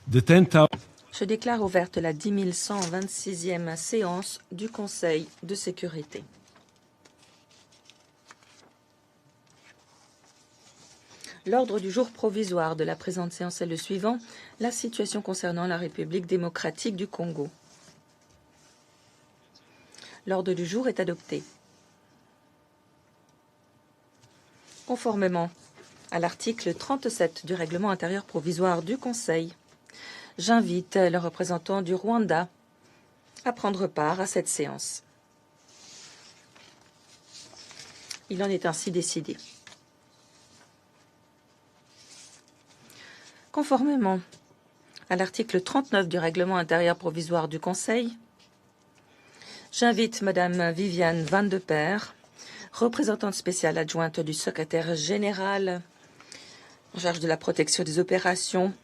Je déclare ouverte la 10 126e séance du Conseil de sécurité. L'ordre du jour provisoire de la présente séance est le suivant: la situation concernant la République démocratique du Congo. L'ordre du jour est adopté. Conformément à l'article 37 du règlement intérieur provisoire du Conseil, j'invite le représentant du Rwanda à prendre part à cette séance. Il en est ainsi décidé. Conformément à l'article 39 du règlement intérieur provisoire du Conseil, j'invite Madame Viviane Van de Peer, représentante spéciale adjointe du secrétaire général en charge de la protection des opérations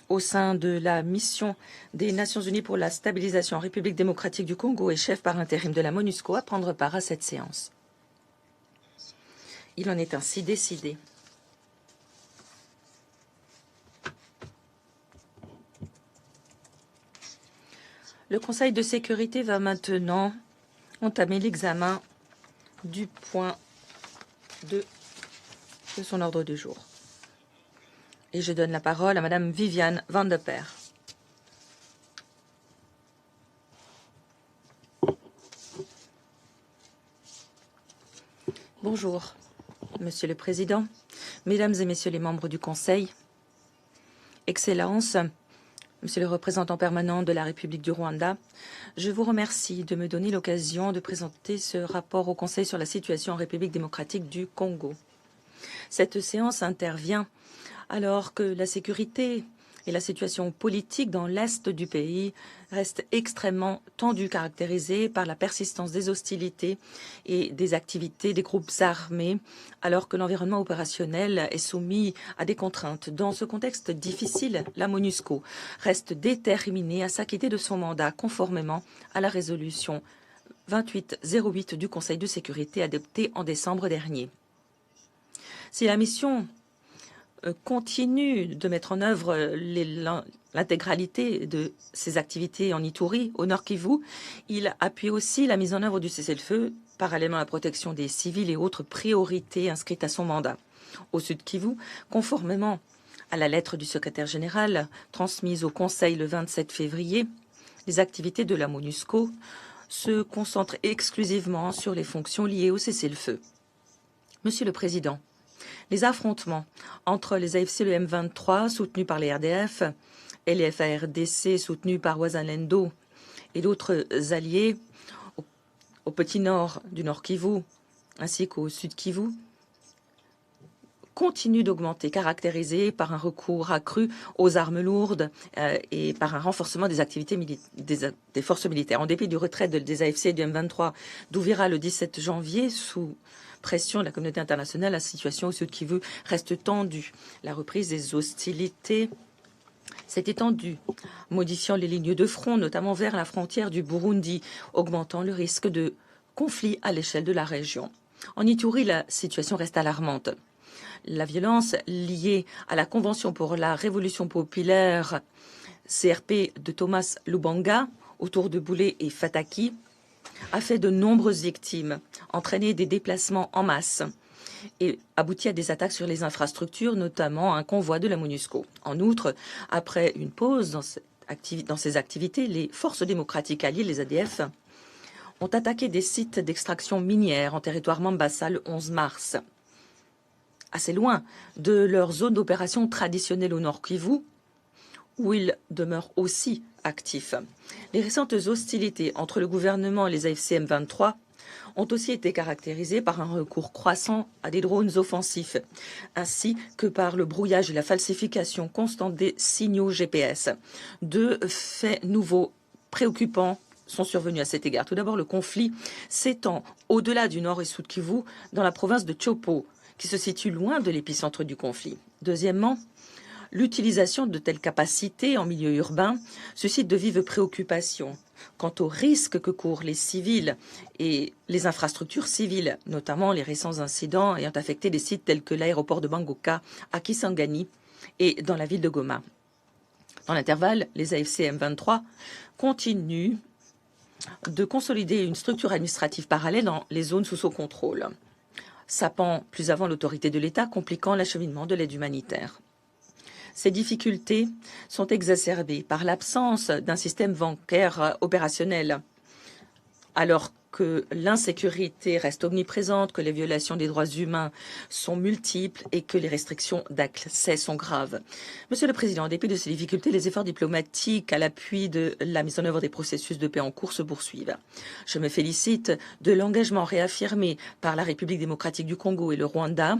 au sein de la mission des Nations Unies pour la stabilisation en République démocratique du Congo et chef par intérim de la MONUSCO, à prendre part à cette séance. Il en est ainsi décidé. Le Conseil de sécurité va maintenant entamer l'examen du point 2 de son ordre du jour. Et je donne la parole à Madame Viviane Van de Peer. Bonjour, Monsieur le Président, Mesdames et Messieurs les membres du Conseil, Excellences, Monsieur le représentant permanent de la République du Rwanda, je vous remercie de me donner l'occasion de présenter ce rapport au Conseil sur la situation en République démocratique du Congo. Cette séance intervient alors que la sécurité et la situation politique dans l'est du pays restent extrêmement tendues, caractérisées par la persistance des hostilités et des activités des groupes armés, alors que l'environnement opérationnel est soumis à des contraintes. Dans ce contexte difficile, la MONUSCO reste déterminée à s'acquitter de son mandat conformément à la résolution 2808 du Conseil de sécurité adoptée en décembre dernier. Si la mission continue de mettre en œuvre l'intégralité de ses activités en Ituri, au Nord Kivu, il appuie aussi la mise en œuvre du cessez-le-feu, parallèlement à la protection des civils et autres priorités inscrites à son mandat. Au Sud Kivu, conformément à la lettre du secrétaire général transmise au Conseil le 27 février, les activités de la MONUSCO se concentrent exclusivement sur les fonctions liées au cessez-le-feu. Monsieur le Président, les affrontements entre les AFC et le M23, soutenus par les RDF, et les FARDC, soutenus par Wazalendo et d'autres alliés, au petit nord du Nord Kivu, ainsi qu'au Sud Kivu, continuent d'augmenter, caractérisés par un recours accru aux armes lourdes et par un renforcement des activités des forces militaires. En dépit du retrait des AFC et du M23 d'Ouvira le 17 janvier, sous pression de la communauté internationale, la situation au Sud Kivu reste tendue. La reprise des hostilités s'est étendue, modifiant les lignes de front, notamment vers la frontière du Burundi, augmentant le risque de conflit à l'échelle de la région. En Ituri, la situation reste alarmante. La violence liée à la Convention pour la Révolution populaire, CRP de Thomas Lubanga, autour de Boulé et Fataki, a fait de nombreuses victimes, entraîné des déplacements en masse et abouti à des attaques sur les infrastructures, notamment un convoi de la MONUSCO. En outre, après une pause dans ces activités, les forces démocratiques alliées, les ADF, ont attaqué des sites d'extraction minière en territoire Mambasa le 11 mars. Assez loin de leur zone d'opération traditionnelle au Nord Kivu, où ils demeurent aussi actifs. Les récentes hostilités entre le gouvernement et les AFC M23 ont aussi été caractérisées par un recours croissant à des drones offensifs, ainsi que par le brouillage et la falsification constante des signaux GPS. Deux faits nouveaux préoccupants sont survenus à cet égard. Tout d'abord, le conflit s'étend au-delà du Nord et Sud Kivu, dans la province de Chopo, qui se situe loin de l'épicentre du conflit. Deuxièmement, l'utilisation de telles capacités en milieu urbain suscite de vives préoccupations quant aux risques que courent les civils et les infrastructures civiles, notamment les récents incidents ayant affecté des sites tels que l'aéroport de Bangoka à Kisangani et dans la ville de Goma. Dans l'intervalle, les AFC M23 continuent de consolider une structure administrative parallèle dans les zones sous son contrôle, sapant plus avant l'autorité de l'État, compliquant l'acheminement de l'aide humanitaire. Ces difficultés sont exacerbées par l'absence d'un système bancaire opérationnel, alors que l'insécurité reste omniprésente, que les violations des droits humains sont multiples et que les restrictions d'accès sont graves. Monsieur le Président, en dépit de ces difficultés, les efforts diplomatiques à l'appui de la mise en œuvre des processus de paix en cours se poursuivent. Je me félicite de l'engagement réaffirmé par la République démocratique du Congo et le Rwanda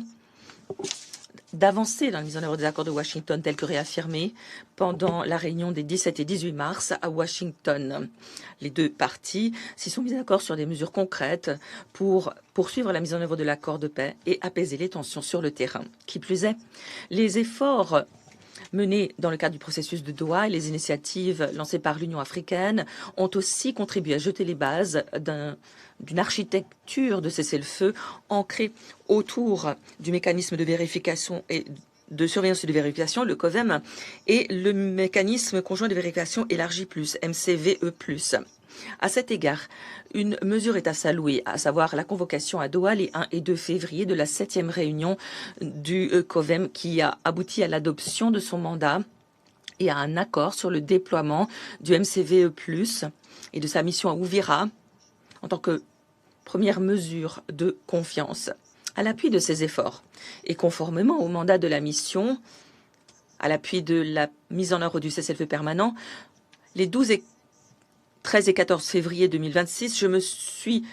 d'avancer dans la mise en œuvre des accords de Washington tels que réaffirmés pendant la réunion des 17 et 18 mars à Washington. Les deux parties s'y sont mises d'accord sur des mesures concrètes pour poursuivre la mise en œuvre de l'accord de paix et apaiser les tensions sur le terrain. Qui plus est, les efforts menés dans le cadre du processus de Doha et les initiatives lancées par l'Union africaine ont aussi contribué à jeter les bases d'une architecture de cessez-le-feu ancrée autour du mécanisme de vérification et de surveillance et de vérification, le COVEM, et le mécanisme conjoint de vérification élargi plus, MCVE+. À cet égard, une mesure est à saluer, à savoir la convocation à Doha les 1 et 2 février de la 7e réunion du COVEM qui a abouti à l'adoption de son mandat et à un accord sur le déploiement du MCVE+, et de sa mission à Uvira en tant que première mesure de confiance. À l'appui de ces efforts et conformément au mandat de la mission, à l'appui de la mise en œuvre du cessez-le-feu permanent, les 13 et 14 février 2026, je me suis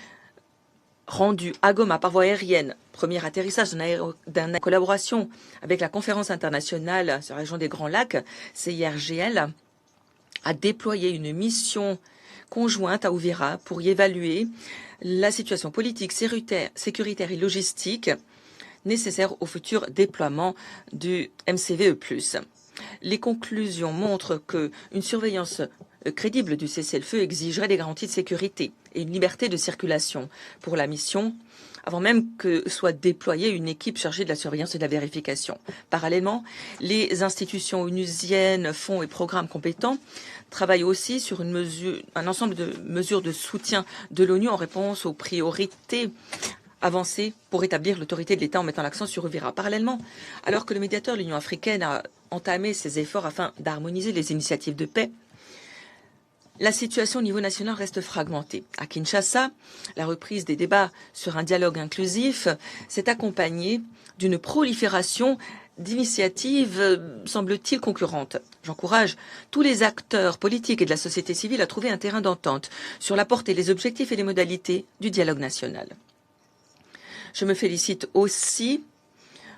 rendu à Goma par voie aérienne, premier atterrissage d'une collaboration avec la conférence internationale sur la région des Grands Lacs, CIRGL, a déployé une mission conjointe à Uvira pour y évaluer la situation politique, sécuritaire et logistique nécessaire au futur déploiement du MCVE+. Les conclusions montrent qu'une surveillance crédible du cessez-le-feu exigerait des garanties de sécurité et une liberté de circulation pour la mission, avant même que soit déployée une équipe chargée de la surveillance et de la vérification. Parallèlement, les institutions onusiennes, fonds et programmes compétents travaillent aussi sur un ensemble de mesures de soutien de l'ONU en réponse aux priorités avancées pour établir l'autorité de l'État en mettant l'accent sur Uvira. Parallèlement, alors que le médiateur de l'Union africaine a entamé ses efforts afin d'harmoniser les initiatives de paix, la situation au niveau national reste fragmentée. À Kinshasa, la reprise des débats sur un dialogue inclusif s'est accompagnée d'une prolifération d'initiatives, semble-t-il, concurrentes. J'encourage tous les acteurs politiques et de la société civile à trouver un terrain d'entente sur la portée, les objectifs et les modalités du dialogue national. Je me félicite aussi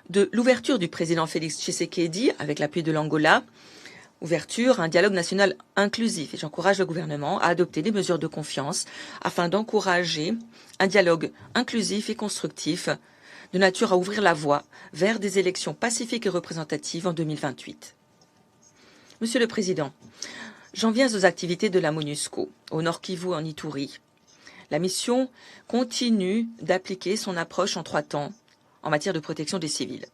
de l'ouverture du président Félix Tshisekedi, avec l'appui de l'Angola, ouverture à un dialogue national inclusif. Et j'encourage le gouvernement à adopter des mesures de confiance afin d'encourager un dialogue inclusif et constructif de nature à ouvrir la voie vers des élections pacifiques et représentatives en 2028. Monsieur le Président, j'en viens aux activités de la MONUSCO, au Nord Kivu en Ituri. La mission continue d'appliquer son approche en 3 temps en matière de protection des civils.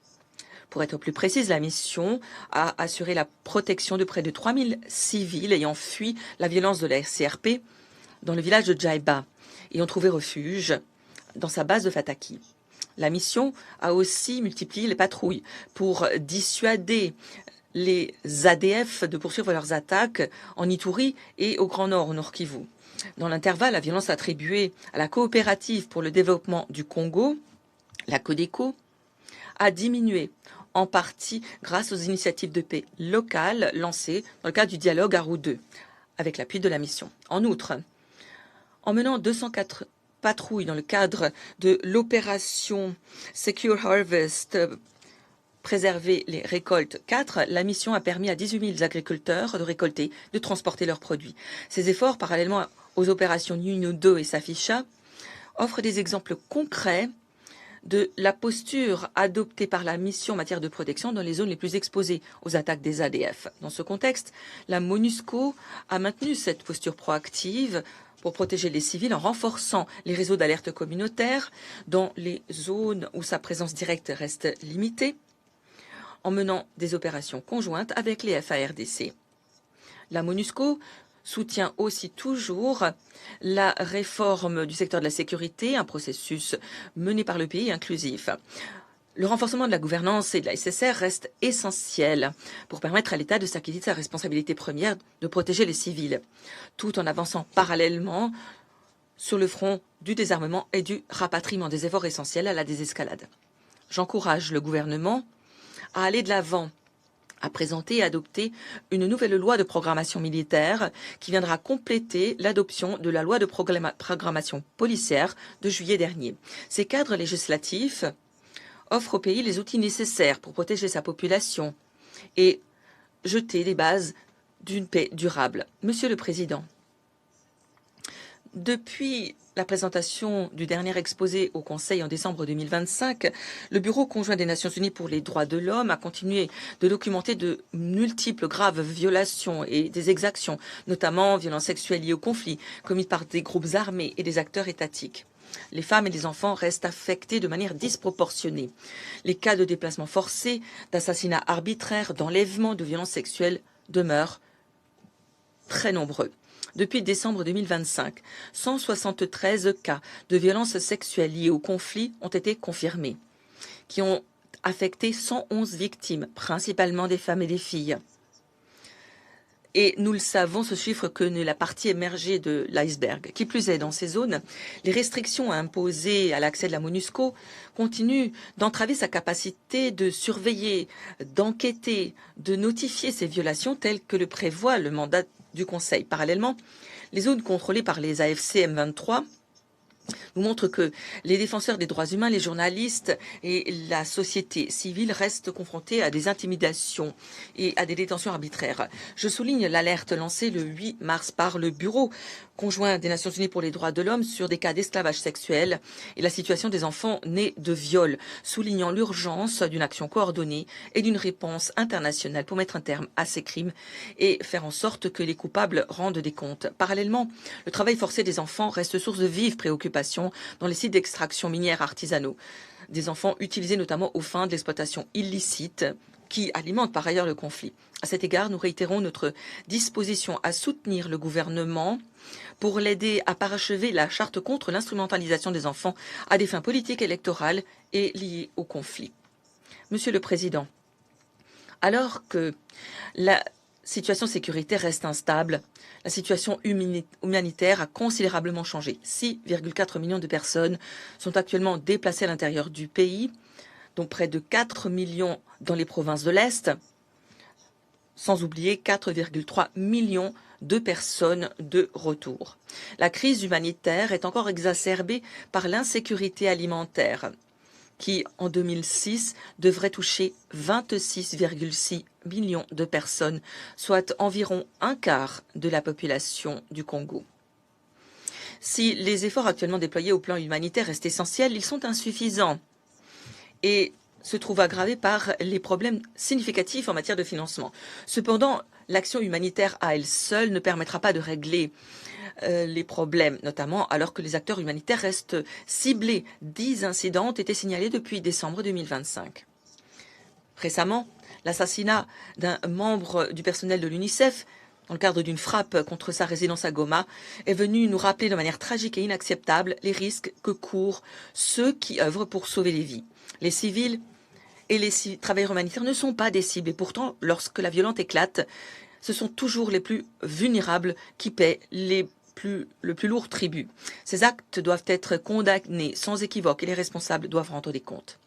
Pour être plus précise, la mission a assuré la protection de près de 3000 civils ayant fui la violence de la RCRP dans le village de Djaïba et ont trouvé refuge dans sa base de Fataki. La mission a aussi multiplié les patrouilles pour dissuader les ADF de poursuivre leurs attaques en Ituri et au Grand Nord, au Nord Kivu. Dans l'intervalle, la violence attribuée à la coopérative pour le développement du Congo, la CODECO, a diminué en partie grâce aux initiatives de paix locales lancées dans le cadre du dialogue Arrou 2, avec l'appui de la mission. En outre, en menant 204 patrouilles dans le cadre de l'opération Secure Harvest, préserver les récoltes 4, la mission a permis à 18 000 agriculteurs de récolter, de transporter leurs produits. Ces efforts, parallèlement aux opérations Nuno 2 et Safisha, offrent des exemples concrets de la posture adoptée par la mission en matière de protection dans les zones les plus exposées aux attaques des ADF. Dans ce contexte, la MONUSCO a maintenu cette posture proactive pour protéger les civils en renforçant les réseaux d'alerte communautaire dans les zones où sa présence directe reste limitée, en menant des opérations conjointes avec les FARDC. La MONUSCO soutient aussi toujours la réforme du secteur de la sécurité, un processus mené par le pays inclusif. Le renforcement de la gouvernance et de la SSR reste essentiel pour permettre à l'État de s'acquitter de sa responsabilité première de protéger les civils, tout en avançant parallèlement sur le front du désarmement et du rapatriement, des efforts essentiels à la désescalade. J'encourage le gouvernement à aller de l'avant, à présenter et adopter une nouvelle loi de programmation militaire qui viendra compléter l'adoption de la loi de programmation policière de juillet dernier. Ces cadres législatifs offrent au pays les outils nécessaires pour protéger sa population et jeter les bases d'une paix durable. Monsieur le Président, depuis la présentation du dernier exposé au Conseil en décembre 2025, le Bureau conjoint des Nations Unies pour les droits de l'homme a continué de documenter de multiples graves violations et des exactions, notamment violences sexuelles liées au conflit, commises par des groupes armés et des acteurs étatiques. Les femmes et les enfants restent affectés de manière disproportionnée. Les cas de déplacement forcé, d'assassinats arbitraires, d'enlèvement, de violences sexuelles demeurent très nombreux. Depuis décembre 2025, 173 cas de violences sexuelles liées au conflit ont été confirmés, qui ont affecté 111 victimes, principalement des femmes et des filles. Et nous le savons, ce chiffre que n'est la partie émergée de l'iceberg. Qui plus est, dans ces zones, les restrictions imposées à l'accès de la MONUSCO continuent d'entraver sa capacité de surveiller, d'enquêter, de notifier ces violations telles que le prévoit le mandat du Conseil. Parallèlement, les zones contrôlées par les AFC M23 nous montrent que les défenseurs des droits humains, les journalistes et la société civile restent confrontés à des intimidations et à des détentions arbitraires. Je souligne l'alerte lancée le 8 mars par le Bureau conjoint des Nations Unies pour les droits de l'homme sur des cas d'esclavage sexuel et la situation des enfants nés de viol, soulignant l'urgence d'une action coordonnée et d'une réponse internationale pour mettre un terme à ces crimes et faire en sorte que les coupables rendent des comptes. Parallèlement, le travail forcé des enfants reste source de vives préoccupations dans les sites d'extraction minière artisanaux. Des enfants utilisés notamment aux fins de l'exploitation illicite qui alimente par ailleurs le conflit. À cet égard, nous réitérons notre disposition à soutenir le gouvernement pour l'aider à parachever la charte contre l'instrumentalisation des enfants à des fins politiques, électorales et liées au conflit. Monsieur le Président, alors que la situation sécuritaire reste instable, la situation humanitaire a considérablement changé. 6,4 millions de personnes sont actuellement déplacées à l'intérieur du pays, dont près de 4 millions dans les provinces de l'Est, sans oublier 4,3 millions de personnes de retour. La crise humanitaire est encore exacerbée par l'insécurité alimentaire, qui, en 2006, devrait toucher 26,6 millions de personnes, soit environ un quart de la population du Congo. Si les efforts actuellement déployés au plan humanitaire restent essentiels, ils sont insuffisants et se trouvent aggravés par les problèmes significatifs en matière de financement. Cependant, l'action humanitaire à elle seule ne permettra pas de régler les problèmes, notamment alors que les acteurs humanitaires restent ciblés. 10 incidents ont été signalés depuis décembre 2025. Récemment, l'assassinat d'un membre du personnel de l'UNICEF dans le cadre d'une frappe contre sa résidence à Goma, est venu nous rappeler de manière tragique et inacceptable les risques que courent ceux qui œuvrent pour sauver les vies. Les civils et les travailleurs humanitaires ne sont pas des cibles et pourtant, lorsque la violence éclate, ce sont toujours les plus vulnérables qui paient le plus lourd tribut. Ces actes doivent être condamnés sans équivoque et les responsables doivent rendre des comptes.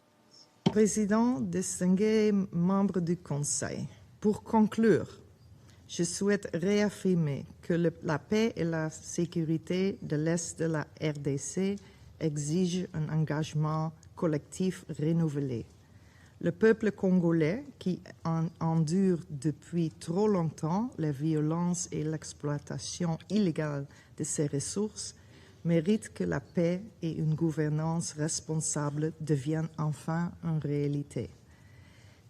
Président, distingués membres du Conseil, pour conclure, je souhaite réaffirmer que la paix et la sécurité de l'Est de la RDC exigent un engagement collectif renouvelé. Le peuple congolais, qui endure depuis trop longtemps la violence et l'exploitation illégale de ses ressources, mérite que la paix et une gouvernance responsable deviennent enfin une réalité.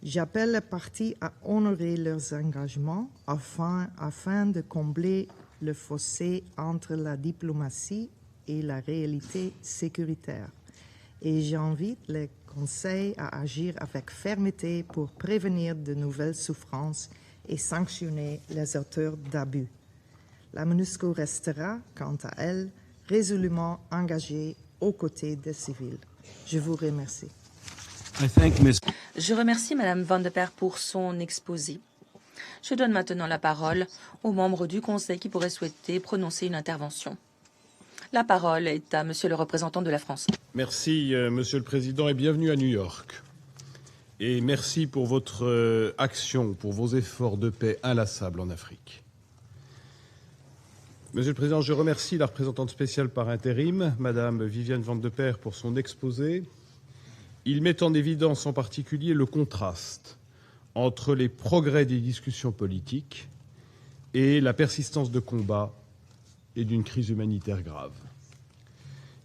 J'appelle les partis à honorer leurs engagements afin de combler le fossé entre la diplomatie et la réalité sécuritaire. Et j'invite les conseils à agir avec fermeté pour prévenir de nouvelles souffrances et sanctionner les auteurs d'abus. La MONUSCO restera, quant à elle, résolument engagée aux côtés des civils. Je vous remercie. Je remercie Mme Van de Perre pour son exposé. Je donne maintenant la parole aux membres du Conseil qui pourraient souhaiter prononcer une intervention. La parole est à Monsieur le représentant de la France. Merci, Monsieur le Président, et bienvenue à New York. Et merci pour votre action, pour vos efforts de paix inlassables en Afrique. Monsieur le Président, je remercie la représentante spéciale par intérim, Madame Viviane Van de Perre, pour son exposé. Il met en évidence en particulier le contraste entre les progrès des discussions politiques et la persistance de combats et d'une crise humanitaire grave.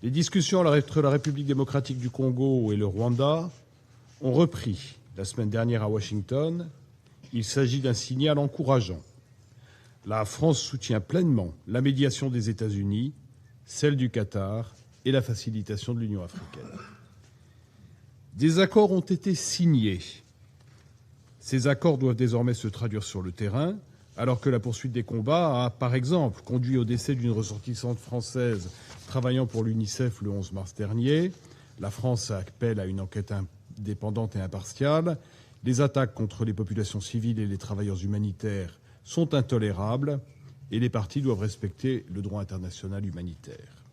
Les discussions entre la République démocratique du Congo et le Rwanda ont repris la semaine dernière à Washington. Il s'agit d'un signal encourageant. La France soutient pleinement la médiation des États-Unis, celle du Qatar et la facilitation de l'Union africaine. Des accords ont été signés. Ces accords doivent désormais se traduire sur le terrain, alors que la poursuite des combats a, par exemple, conduit au décès d'une ressortissante française travaillant pour l'UNICEF le 11 mars dernier. La France appelle à une enquête indépendante et impartiale. Les attaques contre les populations civiles et les travailleurs humanitaires sont intolérables et les parties doivent respecter le droit international humanitaire.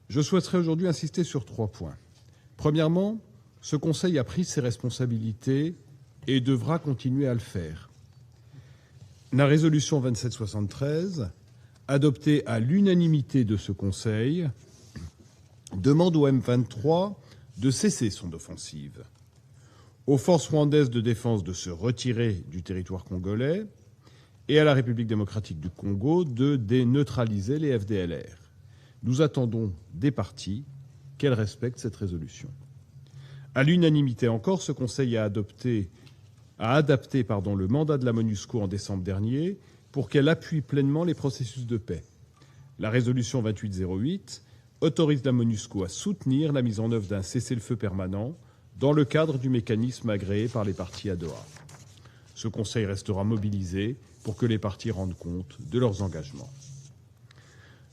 Je souhaiterais aujourd'hui insister sur 3 points. Premièrement, ce Conseil a pris ses responsabilités et devra continuer à le faire. La résolution 2773, adoptée à l'unanimité de ce Conseil, demande au M23 de cesser son offensive, aux forces rwandaises de défense de se retirer du territoire congolais et à la République démocratique du Congo de déneutraliser les FDLR. Nous attendons des parties qu'elles respectent cette résolution. À l'unanimité encore, ce Conseil a adapté le mandat de la MONUSCO en décembre dernier pour qu'elle appuie pleinement les processus de paix. La résolution 2808 autorise la MONUSCO à soutenir la mise en œuvre d'un cessez-le-feu permanent dans le cadre du mécanisme agréé par les parties à Doha. Ce Conseil restera mobilisé pour que les parties rendent compte de leurs engagements.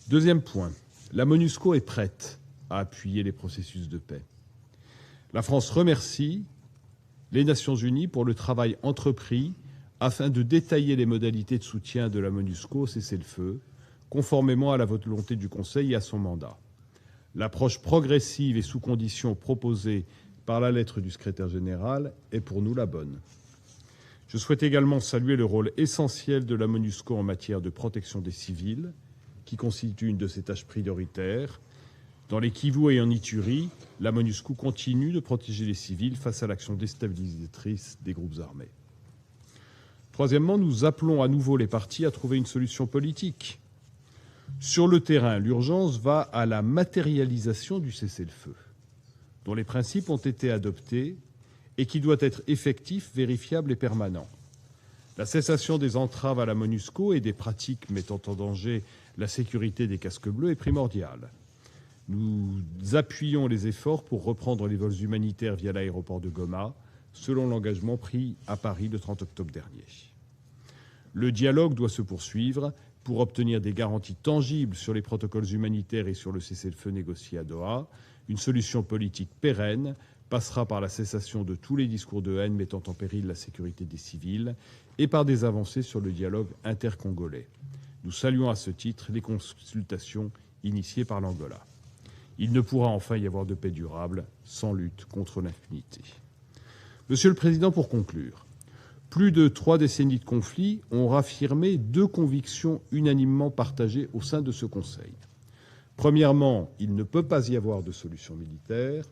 Deuxième point, la MONUSCO est prête à appuyer les processus de paix. La France remercie les Nations Unies pour le travail entrepris afin de détailler les modalités de soutien de la MONUSCO au cessez-le-feu, conformément à la volonté du Conseil et à son mandat. L'approche progressive et sous conditions proposée par la lettre du secrétaire général est pour nous la bonne. Je souhaite également saluer le rôle essentiel de la MONUSCO en matière de protection des civils, qui constitue une de ses tâches prioritaires. Dans les Kivu et en Ituri, la MONUSCO continue de protéger les civils face à l'action déstabilisatrice des groupes armés. Troisièmement, nous appelons à nouveau les parties à trouver une solution politique. Sur le terrain, l'urgence va à la matérialisation du cessez-le-feu, dont les principes ont été adoptés et qui doit être effectif, vérifiable et permanent. La cessation des entraves à la MONUSCO et des pratiques mettant en danger la sécurité des casques bleus est primordiale. Nous appuyons les efforts pour reprendre les vols humanitaires via l'aéroport de Goma, selon l'engagement pris à Paris le 30 octobre dernier. Le dialogue doit se poursuivre pour obtenir des garanties tangibles sur les protocoles humanitaires et sur le cessez-le-feu négocié à Doha. Une solution politique pérenne passera par la cessation de tous les discours de haine mettant en péril la sécurité des civils et par des avancées sur le dialogue intercongolais. Nous saluons à ce titre les consultations initiées par l'Angola. Il ne pourra enfin y avoir de paix durable sans lutte contre l'impunité. Monsieur le Président, pour conclure, plus de 3 décennies de conflit ont raffirmé 2 convictions unanimement partagées au sein de ce Conseil. Premièrement, il ne peut pas y avoir de solution militaire.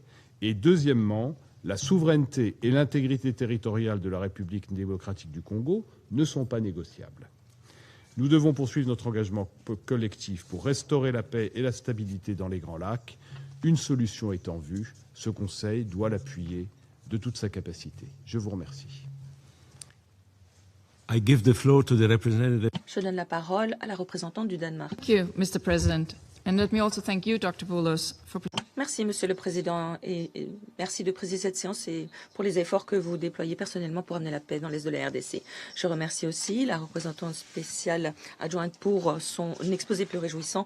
Et deuxièmement, la souveraineté et l'intégrité territoriale de la République démocratique du Congo ne sont pas négociables. Nous devons poursuivre notre engagement collectif pour restaurer la paix et la stabilité dans les Grands Lacs. Une solution est en vue. Ce Conseil doit l'appuyer de toute sa capacité. Je vous remercie. I give the floor to the representative. Je donne la parole à la représentante du Danemark. Thank you, Mr. President. And let me also thank you, Dr. Boulos, for... Merci, Monsieur le Président, et merci de présider cette séance et pour les efforts que vous déployez personnellement pour amener la paix dans l'Est de la RDC. Je remercie aussi la représentante spéciale adjointe pour son exposé plus réjouissant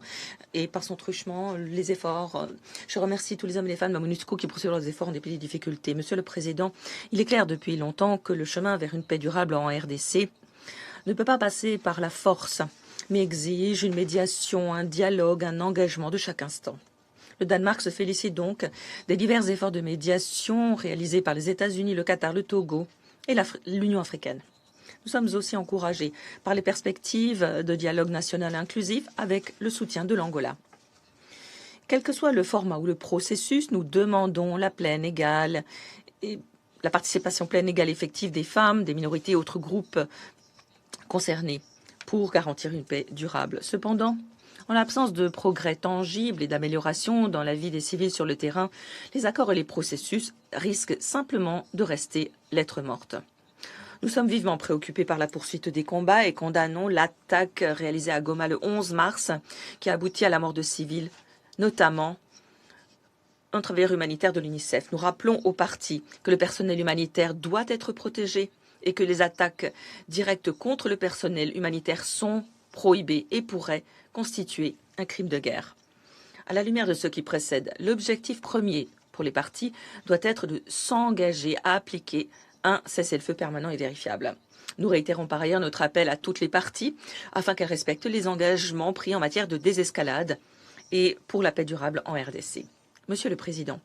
et par son truchement, les efforts. Je remercie tous les hommes et les femmes de la MONUSCO qui poursuivent leurs efforts en dépit des difficultés. Monsieur le Président, il est clair depuis longtemps que le chemin vers une paix durable en RDC ne peut pas passer par la force, mais exige une médiation, un dialogue, un engagement de chaque instant. Le Danemark se félicite donc des divers efforts de médiation réalisés par les États-Unis, le Qatar, le Togo et l'Union africaine. Nous sommes aussi encouragés par les perspectives de dialogue national inclusif avec le soutien de l'Angola. Quel que soit le format ou le processus, nous demandons la pleine égale et la participation pleine égale effective des femmes, des minorités et autres groupes concernés pour garantir une paix durable. Cependant, en l'absence de progrès tangibles et d'amélioration dans la vie des civils sur le terrain, les accords et les processus risquent simplement de rester lettre morte. Nous sommes vivement préoccupés par la poursuite des combats et condamnons l'attaque réalisée à Goma le 11 mars qui a abouti à la mort de civils, notamment un travailleur humanitaire de l'UNICEF. Nous rappelons aux parties que le personnel humanitaire doit être protégé et que les attaques directes contre le personnel humanitaire sont prohibées et pourraient constituer un crime de guerre. À la lumière de ce qui précède, l'objectif premier pour les parties doit être de s'engager à appliquer un cessez-le-feu permanent et vérifiable. Nous réitérons par ailleurs notre appel à toutes les parties afin qu'elles respectent les engagements pris en matière de désescalade et pour la paix durable en RDC. Monsieur le Président,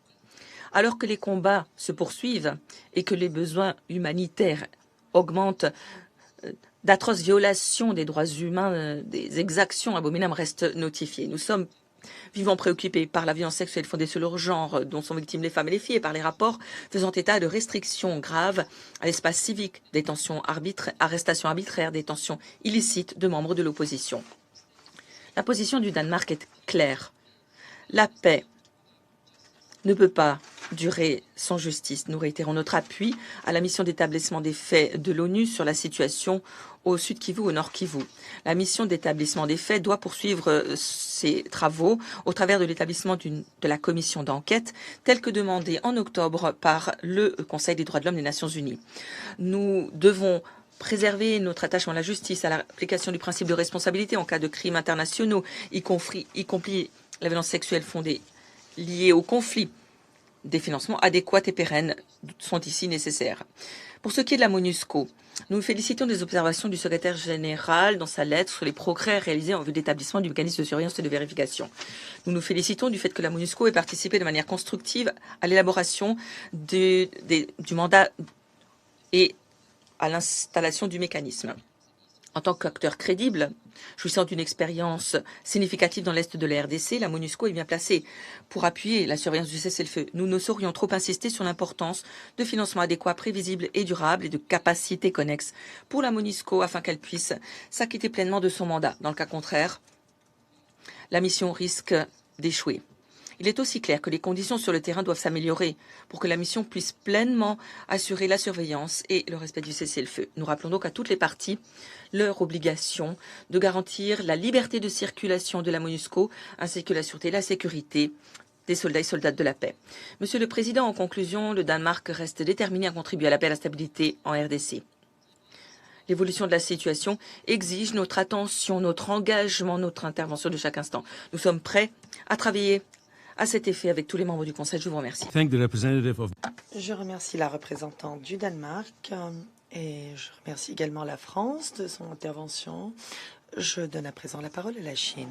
alors que les combats se poursuivent et que les besoins humanitaires augmentent, d'atroces violations des droits humains, des exactions abominables restent notifiées. Nous sommes vivement préoccupés par la violence sexuelle fondée sur leur genre, dont sont victimes les femmes et les filles, et par les rapports faisant état de restrictions graves à l'espace civique, arrestations arbitraires, détentions illicites de membres de l'opposition. La position du Danemark est claire. La paix ne peut pas durer sans justice. Nous réitérons notre appui à la mission d'établissement des faits de l'ONU sur la situation au Sud Kivu, au Nord Kivu. La mission d'établissement des faits doit poursuivre ses travaux au travers de l'établissement de la commission d'enquête, telle que demandée en octobre par le Conseil des droits de l'homme des Nations Unies. Nous devons préserver notre attachement à la justice, à l'application du principe de responsabilité en cas de crimes internationaux, y compris la violence sexuelle fondée liés au conflit. Des financements adéquats et pérennes sont ici nécessaires. Pour ce qui est de la MONUSCO, nous nous félicitons des observations du secrétaire général dans sa lettre sur les progrès réalisés en vue d'établissement du mécanisme de surveillance et de vérification. Nous nous félicitons du fait que la MONUSCO ait participé de manière constructive à l'élaboration du mandat et à l'installation du mécanisme. En tant qu'acteur crédible, jouissant d'une expérience significative dans l'Est de la RDC, la MONUSCO est bien placée pour appuyer la surveillance du cessez-le-feu. Nous ne saurions trop insister sur l'importance de financements adéquats, prévisibles et durables et de capacités connexes pour la MONUSCO afin qu'elle puisse s'acquitter pleinement de son mandat. Dans le cas contraire, la mission risque d'échouer. Il est aussi clair que les conditions sur le terrain doivent s'améliorer pour que la mission puisse pleinement assurer la surveillance et le respect du cessez-le-feu. Nous rappelons donc à toutes les parties leur obligation de garantir la liberté de circulation de la MONUSCO ainsi que la sûreté et la sécurité des soldats et soldates de la paix. Monsieur le Président, en conclusion, le Danemark reste déterminé à contribuer à la paix et à la stabilité en RDC. L'évolution de la situation exige notre attention, notre engagement, notre intervention de chaque instant. Nous sommes prêts à travailler à cet effet avec tous les membres du Conseil. Je vous remercie. Je remercie la représentante du Danemark et je remercie également la France de son intervention. Je donne à présent la parole à la Chine.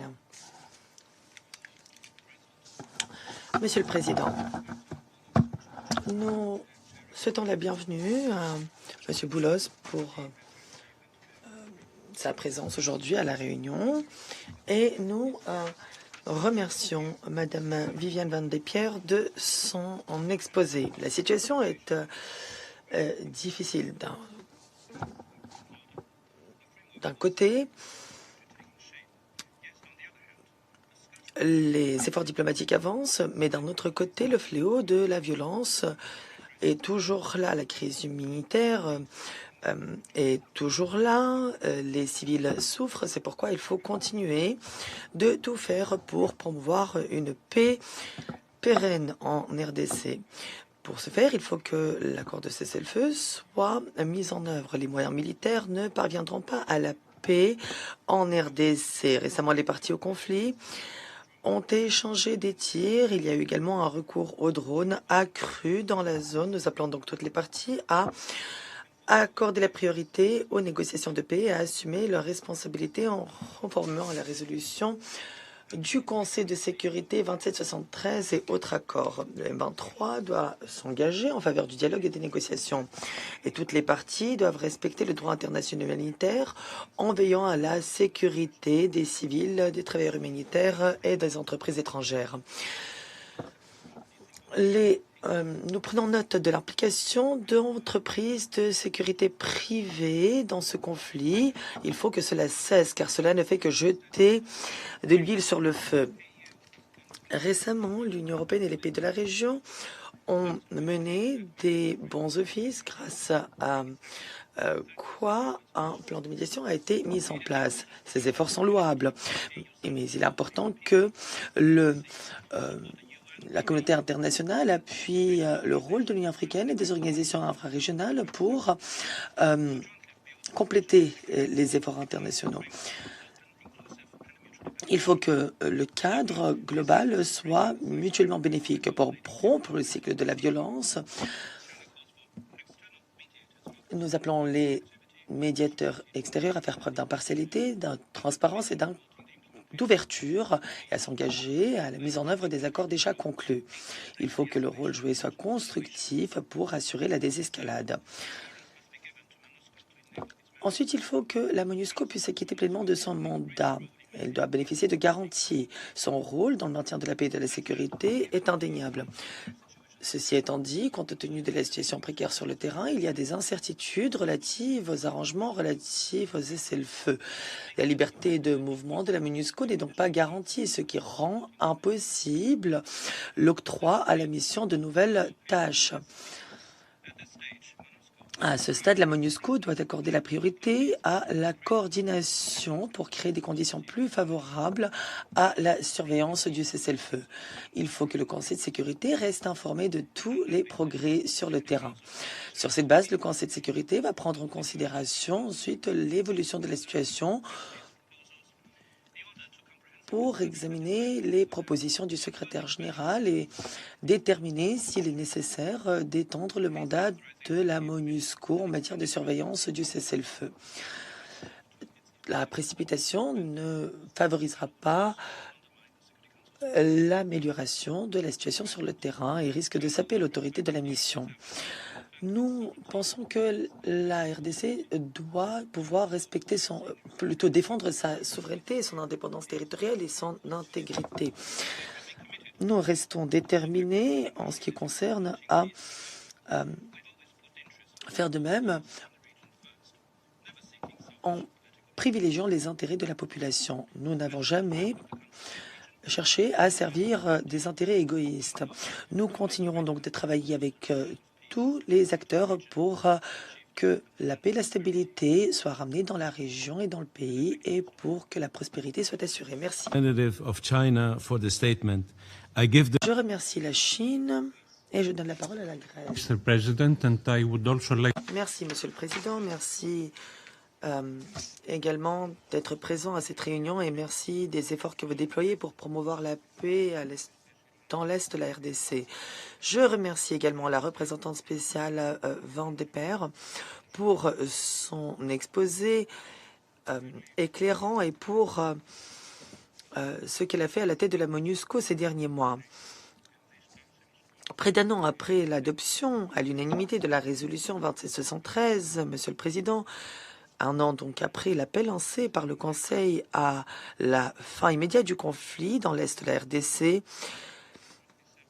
Monsieur le Président, nous souhaitons la bienvenue à Monsieur Boulos pour sa présence aujourd'hui à la réunion et nous remercions Madame Viviane Van de Pierre de son exposé. La situation est difficile. D'un côté, les efforts diplomatiques avancent, mais d'un autre côté, le fléau de la violence est toujours là. La crise humanitaire est toujours là. Les civils souffrent. C'est pourquoi il faut continuer de tout faire pour promouvoir une paix pérenne en RDC. Pour ce faire, il faut que l'accord de cessez-le-feu soit mis en œuvre. Les moyens militaires ne parviendront pas à la paix en RDC. Récemment, les parties au conflit ont échangé des tirs. Il y a eu également un recours aux drones accru dans la zone. Nous appelons donc toutes les parties à accorder la priorité aux négociations de paix et à assumer leurs responsabilités en conformément à la résolution du Conseil de sécurité 2773 et autres accords. Le M23 doit s'engager en faveur du dialogue et des négociations. Et toutes les parties doivent respecter le droit international humanitaire en veillant à la sécurité des civils, des travailleurs humanitaires et des entreprises étrangères. Nous prenons note de l'implication d'entreprises de sécurité privée dans ce conflit. Il faut que cela cesse, car cela ne fait que jeter de l'huile sur le feu. Récemment, l'Union européenne et les pays de la région ont mené des bons offices grâce à quoi un plan de médiation a été mis en place. Ces efforts sont louables, mais il est important que la communauté internationale appuie le rôle de l'Union africaine et des organisations infrarégionales pour compléter les efforts internationaux. Il faut que le cadre global soit mutuellement bénéfique pour rompre le cycle de la violence. Nous appelons les médiateurs extérieurs à faire preuve d'impartialité, de transparence et d'ouverture et à s'engager à la mise en œuvre des accords déjà conclus. Il faut que le rôle joué soit constructif pour assurer la désescalade. Ensuite, il faut que la MONUSCO puisse s'acquitter pleinement de son mandat. Elle doit bénéficier de garanties. Son rôle dans le maintien de la paix et de la sécurité est indéniable. Ceci étant dit, compte tenu de la situation précaire sur le terrain, il y a des incertitudes relatives aux arrangements relatifs aux cessez-le-feu. La liberté de mouvement de la MONUSCO n'est donc pas garantie, ce qui rend impossible l'octroi à la mission de nouvelles tâches. À ce stade, la MONUSCO doit accorder la priorité à la coordination pour créer des conditions plus favorables à la surveillance du cessez-le-feu. Il faut que le Conseil de sécurité reste informé de tous les progrès sur le terrain. Sur cette base, le Conseil de sécurité va prendre en considération ensuite l'évolution de la situation pour examiner les propositions du secrétaire général et déterminer s'il est nécessaire d'étendre le mandat de la MONUSCO en matière de surveillance du cessez-le-feu. La précipitation ne favorisera pas l'amélioration de la situation sur le terrain et risque de saper l'autorité de la mission. Nous pensons que la RDC doit pouvoir plutôt défendre sa souveraineté, son indépendance territoriale et son intégrité. Nous restons déterminés en ce qui concerne à faire de même en privilégiant les intérêts de la population. Nous n'avons jamais cherché à servir des intérêts égoïstes. Nous continuerons donc de travailler avec tous les acteurs pour que la paix et la stabilité soient ramenées dans la région et dans le pays et pour que la prospérité soit assurée. Merci. Je remercie la Chine et je donne la parole à la Grèce. Merci, Monsieur le Président. Merci également d'être présent à cette réunion et merci des efforts que vous déployez pour promouvoir la paix dans l'Est de la RDC. Je remercie également la représentante spéciale Van de Per pour son exposé éclairant et pour ce qu'elle a fait à la tête de la MONUSCO ces derniers mois. Près d'un an après l'adoption à l'unanimité de la résolution 2773, Monsieur le Président, un an donc après l'appel lancé par le Conseil à la fin immédiate du conflit dans l'Est de la RDC,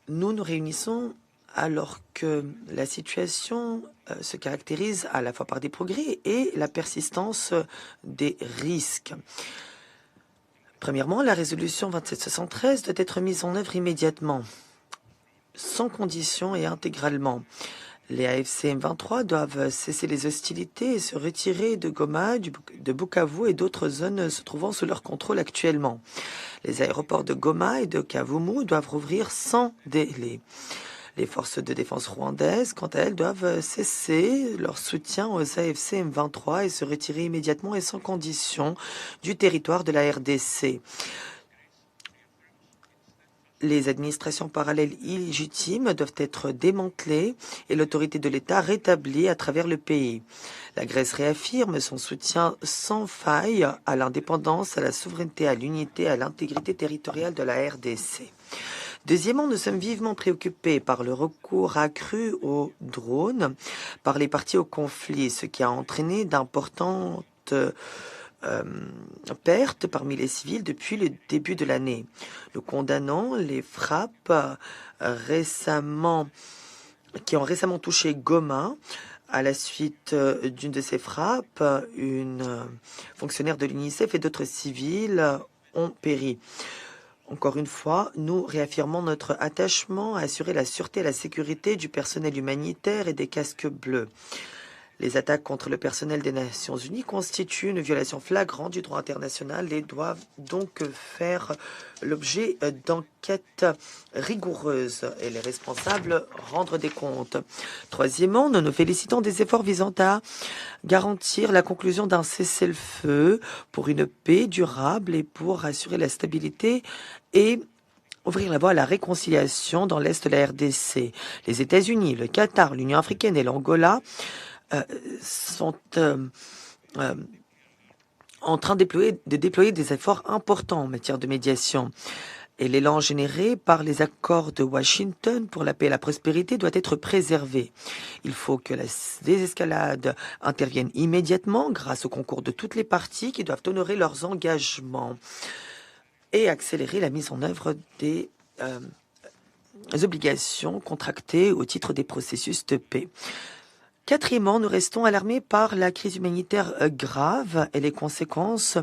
nous nous réunissons alors que la situation se caractérise à la fois par des progrès et la persistance des risques. Premièrement, la résolution 2773 doit être mise en œuvre immédiatement, sans condition et intégralement. Les AFC M23 doivent cesser les hostilités et se retirer de Goma, de Bukavu et d'autres zones se trouvant sous leur contrôle actuellement. Les aéroports de Goma et de Kavumu doivent rouvrir sans délai. Les forces de défense rwandaises, quant à elles, doivent cesser leur soutien aux AFC M23 et se retirer immédiatement et sans condition du territoire de la RDC. Les administrations parallèles illégitimes doivent être démantelées et l'autorité de l'État rétablie à travers le pays. La Grèce réaffirme son soutien sans faille à l'indépendance, à la souveraineté, à l'unité, à l'intégrité territoriale de la RDC. Deuxièmement, nous sommes vivement préoccupés par le recours accru aux drones par les parties au conflit, ce qui a entraîné d'importantes pertes parmi les civils depuis le début de l'année. Nous condamnons les frappes qui ont récemment touché Goma. À la suite d'une de ces frappes, une fonctionnaire de l'UNICEF et d'autres civils ont péri. Encore une fois, nous réaffirmons notre attachement à assurer la sûreté et la sécurité du personnel humanitaire et des casques bleus. Les attaques contre le personnel des Nations Unies constituent une violation flagrante du droit international et doivent donc faire l'objet d'enquêtes rigoureuses et les responsables rendre des comptes. Troisièmement, nous nous félicitons des efforts visant à garantir la conclusion d'un cessez-le-feu pour une paix durable et pour assurer la stabilité et ouvrir la voie à la réconciliation dans l'Est de la RDC. Les États-Unis, le Qatar, l'Union africaine et l'Angola sont en train de déployer des efforts importants en matière de médiation. Et l'élan généré par les accords de Washington pour la paix et la prospérité doit être préservé. Il faut que la désescalade intervienne immédiatement grâce au concours de toutes les parties qui doivent honorer leurs engagements et accélérer la mise en œuvre des obligations contractées au titre des processus de paix. Quatrièmement, nous restons alarmés par la crise humanitaire grave et les conséquences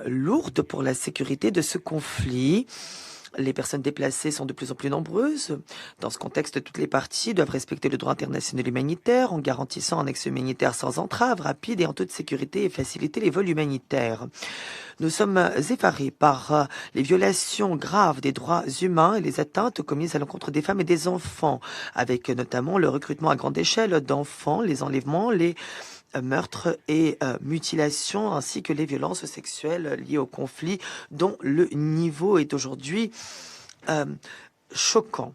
lourdes pour la sécurité de ce conflit. Les personnes déplacées sont de plus en plus nombreuses. Dans ce contexte, toutes les parties doivent respecter le droit international humanitaire en garantissant un accès humanitaire sans entrave, rapide et en toute sécurité et faciliter les vols humanitaires. Nous sommes effarés par les violations graves des droits humains et les atteintes commises à l'encontre des femmes et des enfants, avec notamment le recrutement à grande échelle d'enfants, les enlèvements, les meurtres et mutilations, ainsi que les violences sexuelles liées au conflit, dont le niveau est aujourd'hui choquant.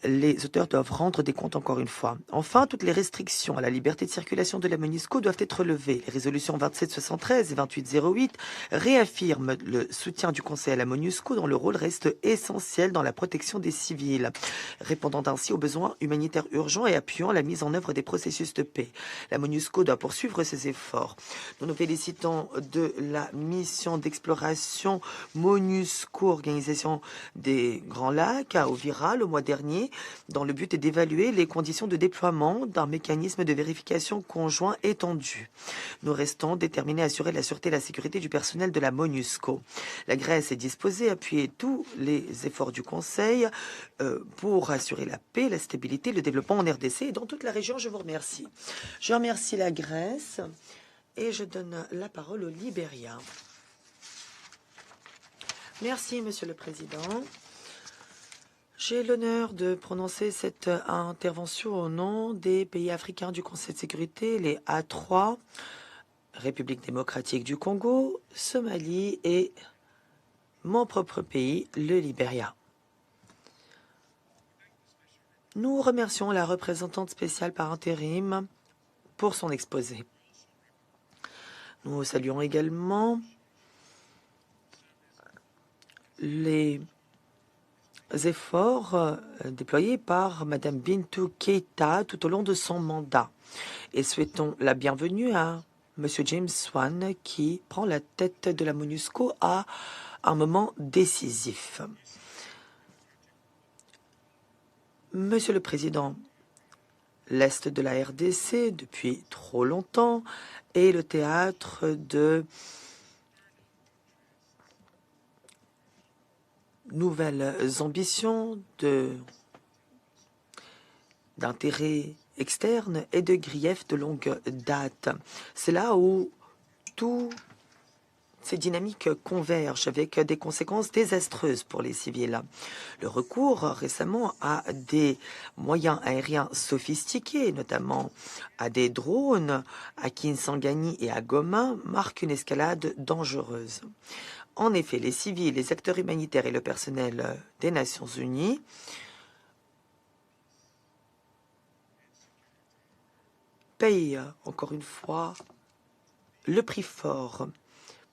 Les auteurs doivent rendre des comptes encore une fois. Enfin, toutes les restrictions à la liberté de circulation de la MONUSCO doivent être levées. Les résolutions 2773 et 2808 réaffirment le soutien du Conseil à la MONUSCO dont le rôle reste essentiel dans la protection des civils, répondant ainsi aux besoins humanitaires urgents et appuyant la mise en œuvre des processus de paix. La MONUSCO doit poursuivre ses efforts. Nous nous félicitons de la mission d'exploration MONUSCO, Organisation des Grands Lacs, à Uvira le mois dernier, dans le but d'évaluer les conditions de déploiement d'un mécanisme de vérification conjoint étendu. Nous restons déterminés à assurer la sûreté et la sécurité du personnel de la MONUSCO. La Grèce est disposée à appuyer tous les efforts du Conseil pour assurer la paix, la stabilité, le développement en RDC et dans toute la région. Je vous remercie. Je remercie la Grèce et je donne la parole au Libéria. Merci, Monsieur le Président. J'ai l'honneur de prononcer cette intervention au nom des pays africains du Conseil de sécurité, les A3, République démocratique du Congo, Somalie et mon propre pays, le Libéria. Nous remercions la représentante spéciale par intérim pour son exposé. Nous saluons également les efforts déployés par Madame Bintou Keïta tout au long de son mandat et souhaitons la bienvenue à Monsieur James Swan qui prend la tête de la MONUSCO à un moment décisif. Monsieur le Président, l'Est de la RDC, depuis trop longtemps, est le théâtre de nouvelles ambitions, d'intérêts externes et de griefs de longue date. C'est là où tout ces dynamiques convergent avec des conséquences désastreuses pour les civils. Le recours récemment à des moyens aériens sophistiqués, notamment à des drones, à Kisangani et à Goma, marque une escalade dangereuse. En effet, les civils, les acteurs humanitaires et le personnel des Nations Unies payent encore une fois le prix fort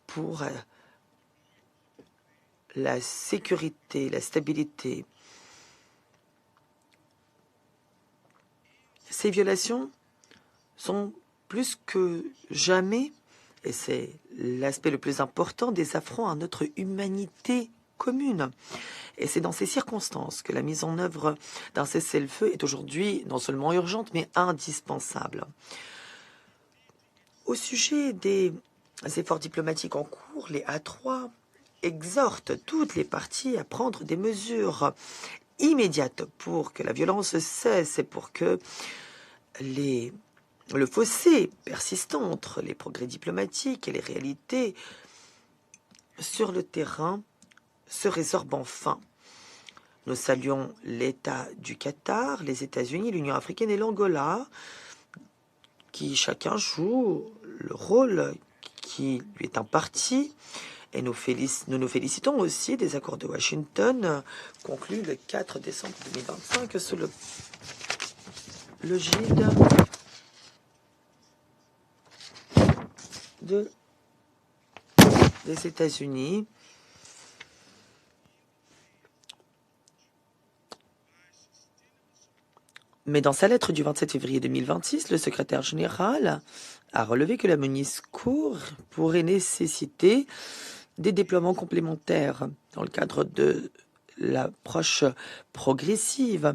pour la sécurité, la stabilité. Ces violations sont plus que jamais, et c'est l'aspect le plus important, des affronts à notre humanité commune. Et c'est dans ces circonstances que la mise en œuvre d'un cessez-le-feu est aujourd'hui non seulement urgente, mais indispensable. Au sujet des efforts diplomatiques en cours, les A3 exhortent toutes les parties à prendre des mesures immédiates pour que la violence cesse et pour que le fossé persistant entre les progrès diplomatiques et les réalités sur le terrain se résorbe enfin. Nous saluons l'État du Qatar, les États-Unis, l'Union africaine et l'Angola, qui chacun joue le rôle qui lui est imparti. Et nous nous félicitons aussi des accords de Washington conclus le 4 décembre 2025 sous le gide des États-Unis. Mais dans sa lettre du 27 février 2026, le secrétaire général a relevé que la MONUSCO pourrait nécessiter des déploiements complémentaires dans le cadre de l'approche progressive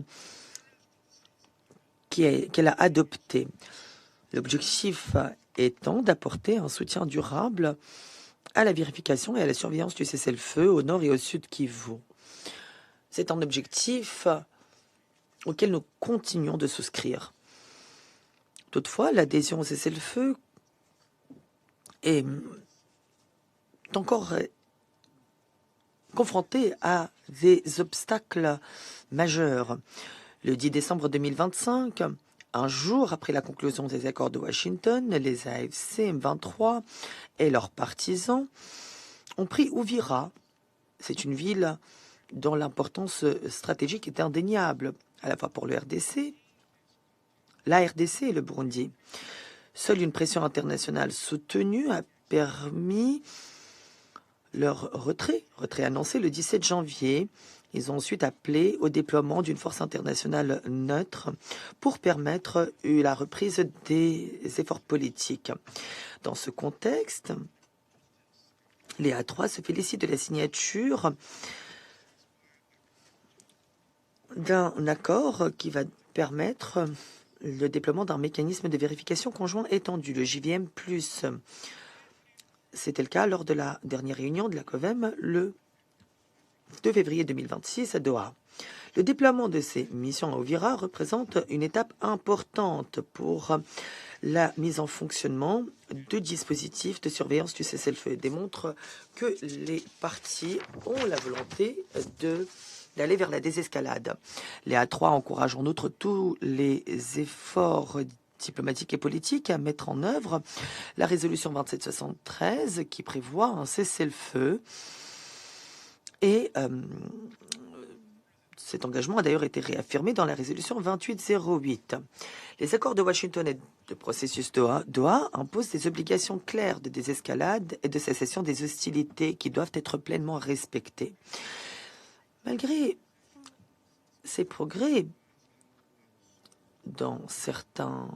qu'elle a adoptée. L'objectif étant d'apporter un soutien durable à la vérification et à la surveillance du cessez-le-feu au nord et au sud Kivu. C'est un objectif auquel nous continuons de souscrire. Toutefois, l'adhésion au cessez-le-feu est encore confrontée à des obstacles majeurs. Le 10 décembre 2025, un jour après la conclusion des accords de Washington, les AFC M23 et leurs partisans ont pris Uvira. C'est une ville dont l'importance stratégique est indéniable, à la fois pour le RDC, la RDC et le Burundi. Seule une pression internationale soutenue a permis leur retrait annoncé le 17 janvier. Ils ont ensuite appelé au déploiement d'une force internationale neutre pour permettre la reprise des efforts politiques. Dans ce contexte, les A3 se félicitent de la signature d'un accord qui va permettre le déploiement d'un mécanisme de vérification conjoint étendu, le JVM+. C'était le cas lors de la dernière réunion de la COVEM le 2 février 2026 à Doha. Le déploiement de ces missions à Uvira représente une étape importante pour la mise en fonctionnement de dispositifs de surveillance du cessez-le-feu et démontre que les parties ont la volonté d'aller vers la désescalade. Les A3 encouragent en outre tous les efforts diplomatiques et politiques à mettre en œuvre la résolution 2773 qui prévoit un cessez-le-feu. Et cet engagement a d'ailleurs été réaffirmé dans la résolution 2808. Les accords de Washington et de processus Doha imposent des obligations claires de désescalade et de cessation des hostilités qui doivent être pleinement respectées. Malgré ces progrès, dans certains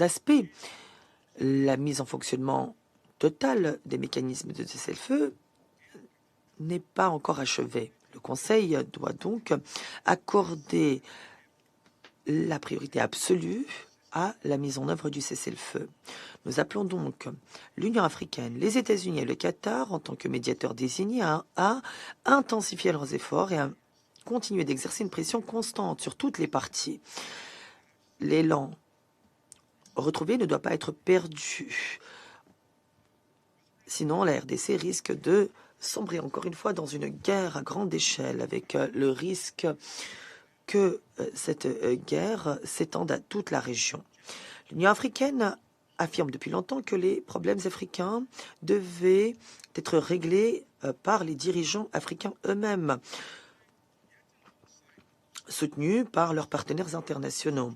aspects, la mise en fonctionnement totale des mécanismes de cessez-le-feu n'est pas encore achevée. Le Conseil doit donc accorder la priorité absolue à la mise en œuvre du cessez-le-feu. Nous appelons donc l'Union africaine, les États-Unis et le Qatar, en tant que médiateurs désignés, à intensifier leurs efforts et à continuer d'exercer une pression constante sur toutes les parties. l'élan retrouvé ne doit pas être perdu. Sinon, la RDC risque de sombrer encore une fois dans une guerre à grande échelle, avec le risque que cette guerre s'étende à toute la région. L'Union africaine affirme depuis longtemps que les problèmes africains devaient être réglés par les dirigeants africains eux-mêmes, soutenus par leurs partenaires internationaux.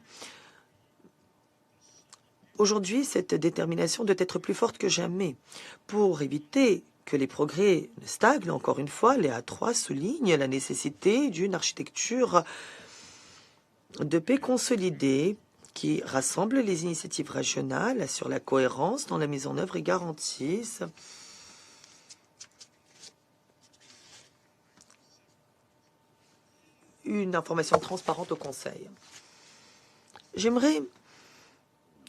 Aujourd'hui, cette détermination doit être plus forte que jamais. Pour éviter que les progrès ne stagnent, encore une fois, les A3 soulignent la nécessité d'une architecture de paix consolidée qui rassemble les initiatives régionales, assure la cohérence dans la mise en œuvre et garantisse une information transparente au Conseil. J'aimerais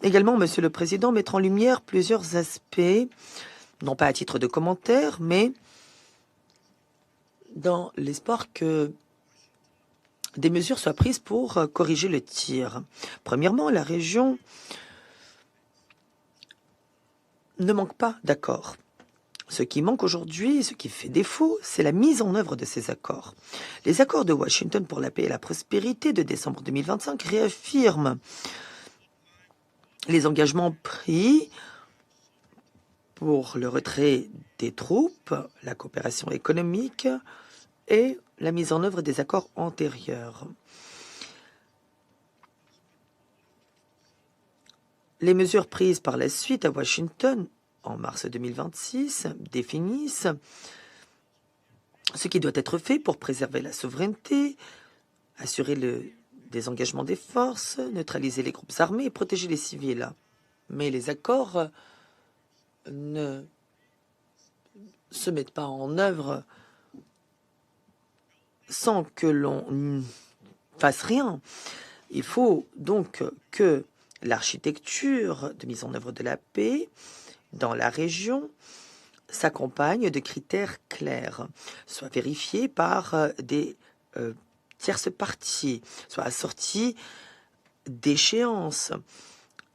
également, Monsieur le Président, mettre en lumière plusieurs aspects, non pas à titre de commentaire, mais dans l'espoir que des mesures soient prises pour corriger le tir. Premièrement, la région ne manque pas d'accords. Ce qui manque aujourd'hui, ce qui fait défaut, c'est la mise en œuvre de ces accords. Les accords de Washington pour la paix et la prospérité de décembre 2025 réaffirment les engagements pris pour le retrait des troupes, la coopération économique et la mise en œuvre des accords antérieurs. Les mesures prises par la suite à Washington en mars 2026 définissent ce qui doit être fait pour préserver la souveraineté, assurer le désengagement des forces, neutraliser les groupes armés et protéger les civils. Mais les accords ne se mettent pas en œuvre sans que l'on fasse rien. Il faut donc que l'architecture de mise en œuvre de la paix dans la région s'accompagne de critères clairs, soit vérifiés par des tierces parties, soit assortis d'échéances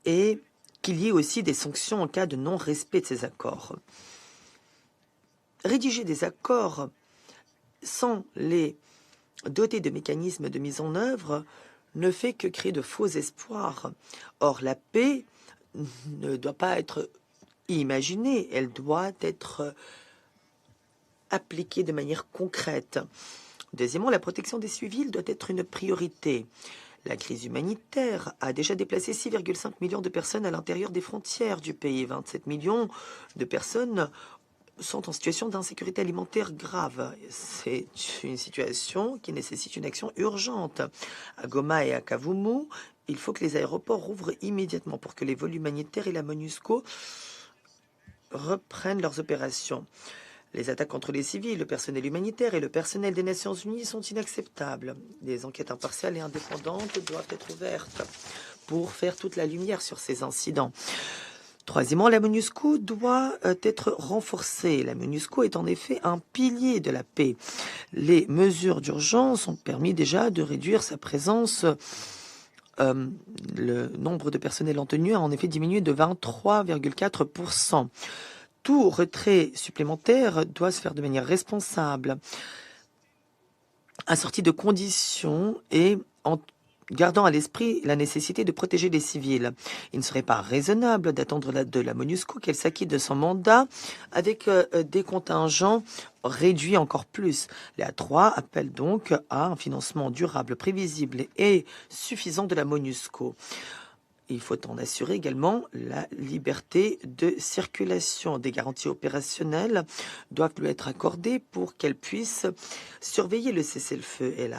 et qu'il y ait aussi des sanctions en cas de non-respect de ces accords. Rédiger des accords sans les doter de mécanismes de mise en œuvre ne fait que créer de faux espoirs. Or, la paix ne doit pas être imaginée, elle doit être appliquée de manière concrète. Deuxièmement, la protection des civils doit être une priorité. La crise humanitaire a déjà déplacé 6,5 millions de personnes à l'intérieur des frontières du pays. 27 millions de personnes sont en situation d'insécurité alimentaire grave. C'est une situation qui nécessite une action urgente. À Goma et à Kavumu, il faut que les aéroports rouvrent immédiatement pour que les vols humanitaires et la MONUSCO reprennent leurs opérations. Les attaques contre les civils, le personnel humanitaire et le personnel des Nations Unies sont inacceptables. Des enquêtes impartiales et indépendantes doivent être ouvertes pour faire toute la lumière sur ces incidents. Troisièmement, la MONUSCO doit être renforcée. La MONUSCO est en effet un pilier de la paix. Les mesures d'urgence ont permis déjà de réduire sa présence. Le nombre de personnels en tenue a en effet diminué de 23,4%. Tout retrait supplémentaire doit se faire de manière responsable, assorti de conditions et en gardant à l'esprit la nécessité de protéger les civils. Il ne serait pas raisonnable d'attendre de la MONUSCO qu'elle s'acquitte de son mandat avec des contingents réduits encore plus. Les A3 appellent donc à un financement durable, prévisible et suffisant de la MONUSCO. Il faut en assurer également la liberté de circulation. Des garanties opérationnelles doivent lui être accordées pour qu'elle puisse surveiller le cessez-le-feu. Elle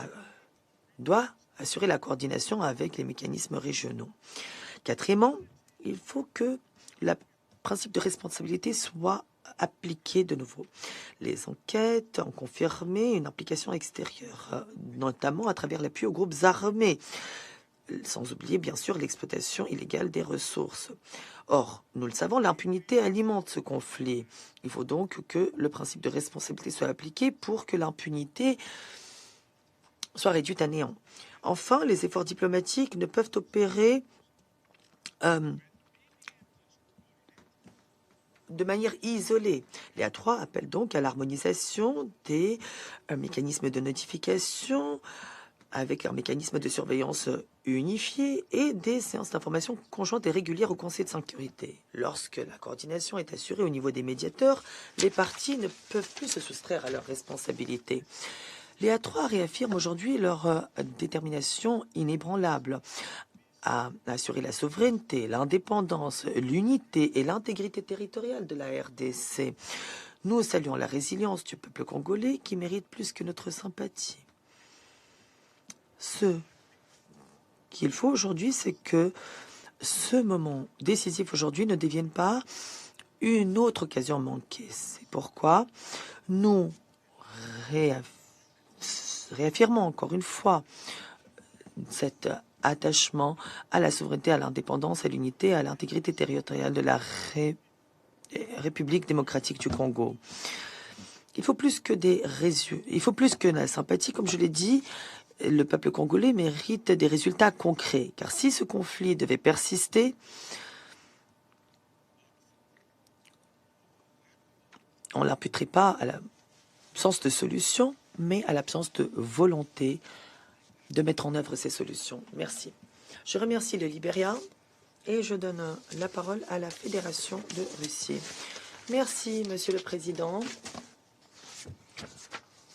doit assurer la coordination avec les mécanismes régionaux. Quatrièmement, il faut que le principe de responsabilité soit appliqué de nouveau. Les enquêtes ont confirmé une implication extérieure, notamment à travers l'appui aux groupes armés, sans oublier bien sûr l'exploitation illégale des ressources. Or, nous le savons, l'impunité alimente ce conflit. Il faut donc que le principe de responsabilité soit appliqué pour que l'impunité soit réduite à néant. Enfin, les efforts diplomatiques ne peuvent opérer de manière isolée. Les A3 appellent donc à l'harmonisation des mécanismes de notification avec un mécanisme de surveillance unifié et des séances d'information conjointes et régulières au Conseil de sécurité. Lorsque la coordination est assurée au niveau des médiateurs, les partis ne peuvent plus se soustraire à leurs responsabilités. Les A3 réaffirment aujourd'hui leur détermination inébranlable à assurer la souveraineté, l'indépendance, l'unité et l'intégrité territoriale de la RDC. Nous saluons la résilience du peuple congolais qui mérite plus que notre sympathie. Ce qu'il faut aujourd'hui, c'est que ce moment décisif aujourd'hui ne devienne pas une autre occasion manquée. C'est pourquoi nous réaffirmons encore une fois cet attachement à la souveraineté, à l'indépendance, à l'unité, à l'intégrité territoriale de la République démocratique du Congo. Il faut plus que la sympathie, comme je l'ai dit. Le peuple congolais mérite des résultats concrets, car si ce conflit devait persister, on ne l'imputerait pas à l'absence de solution, mais à l'absence de volonté de mettre en œuvre ces solutions. Merci. Je remercie le Libéria et je donne la parole à la Fédération de Russie. Merci, Monsieur le Président.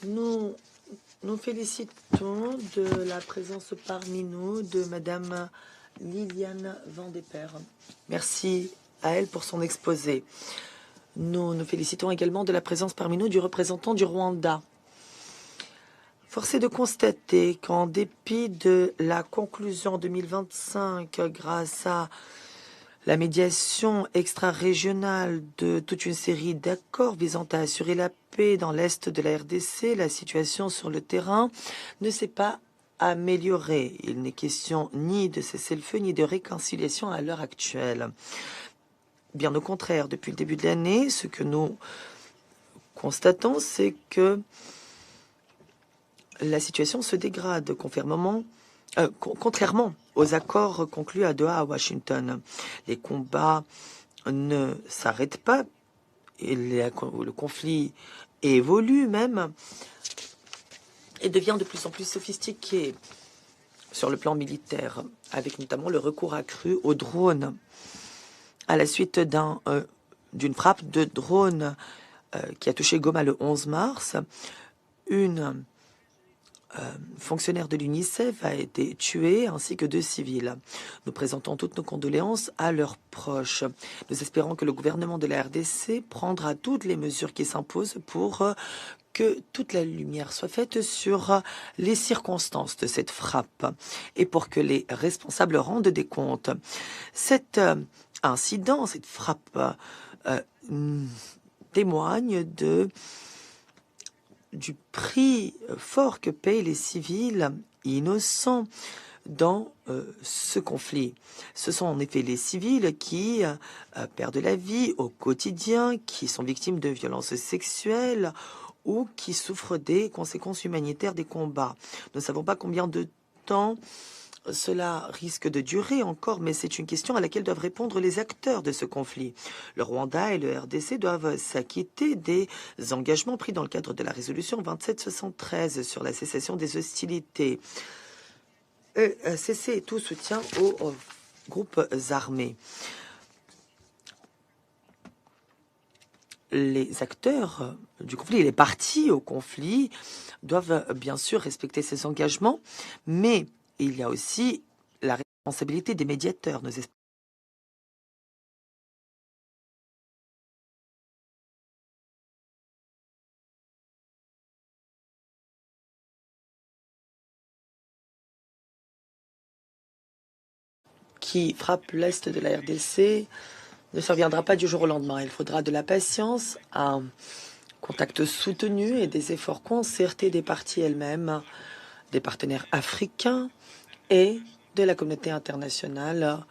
Nous félicitons de la présence parmi nous de Madame Liliane Vandeper. Merci à elle pour son exposé. Nous nous félicitons également de la présence parmi nous du représentant du Rwanda. Force est de constater qu'en dépit de la conclusion 2025, grâce à la médiation extra-régionale de toute une série d'accords visant à assurer la paix dans l'est de la RDC, la situation sur le terrain ne s'est pas améliorée. Il n'est question ni de cessez-le-feu ni de réconciliation à l'heure actuelle. Bien au contraire, depuis le début de l'année, ce que nous constatons, c'est que la situation se dégrade contrairement aux accords conclus à Doha, à Washington. Les combats ne s'arrêtent pas et le conflit évolue même et devient de plus en plus sophistiqué sur le plan militaire, avec notamment le recours accru aux drones à la suite d'une frappe de drone qui a touché Goma le 11 mars. Une fonctionnaire de l'UNICEF a été tué, ainsi que 2 civils. Nous présentons toutes nos condoléances à leurs proches. Nous espérons que le gouvernement de la RDC prendra toutes les mesures qui s'imposent pour que toute la lumière soit faite sur les circonstances de cette frappe et pour que les responsables rendent des comptes. Cet incident, cette frappe, témoigne du prix fort que payent les civils innocents dans ce conflit. Ce sont en effet les civils qui perdent la vie au quotidien, qui sont victimes de violences sexuelles ou qui souffrent des conséquences humanitaires des combats. Nous ne savons pas combien de temps cela risque de durer encore, mais c'est une question à laquelle doivent répondre les acteurs de ce conflit. Le Rwanda et le RDC doivent s'acquitter des engagements pris dans le cadre de la résolution 2773 sur la cessation des hostilités. Cesser tout soutien aux groupes armés. Les acteurs du conflit, les parties au conflit, doivent bien sûr respecter ces engagements, mais il y a aussi la responsabilité des médiateurs. Nous espérons qui frappe l'est de la RDC ne surviendra pas du jour au lendemain. Il faudra de la patience, un contact soutenu et des efforts concertés des parties elles-mêmes, des partenaires africains et de la communauté internationale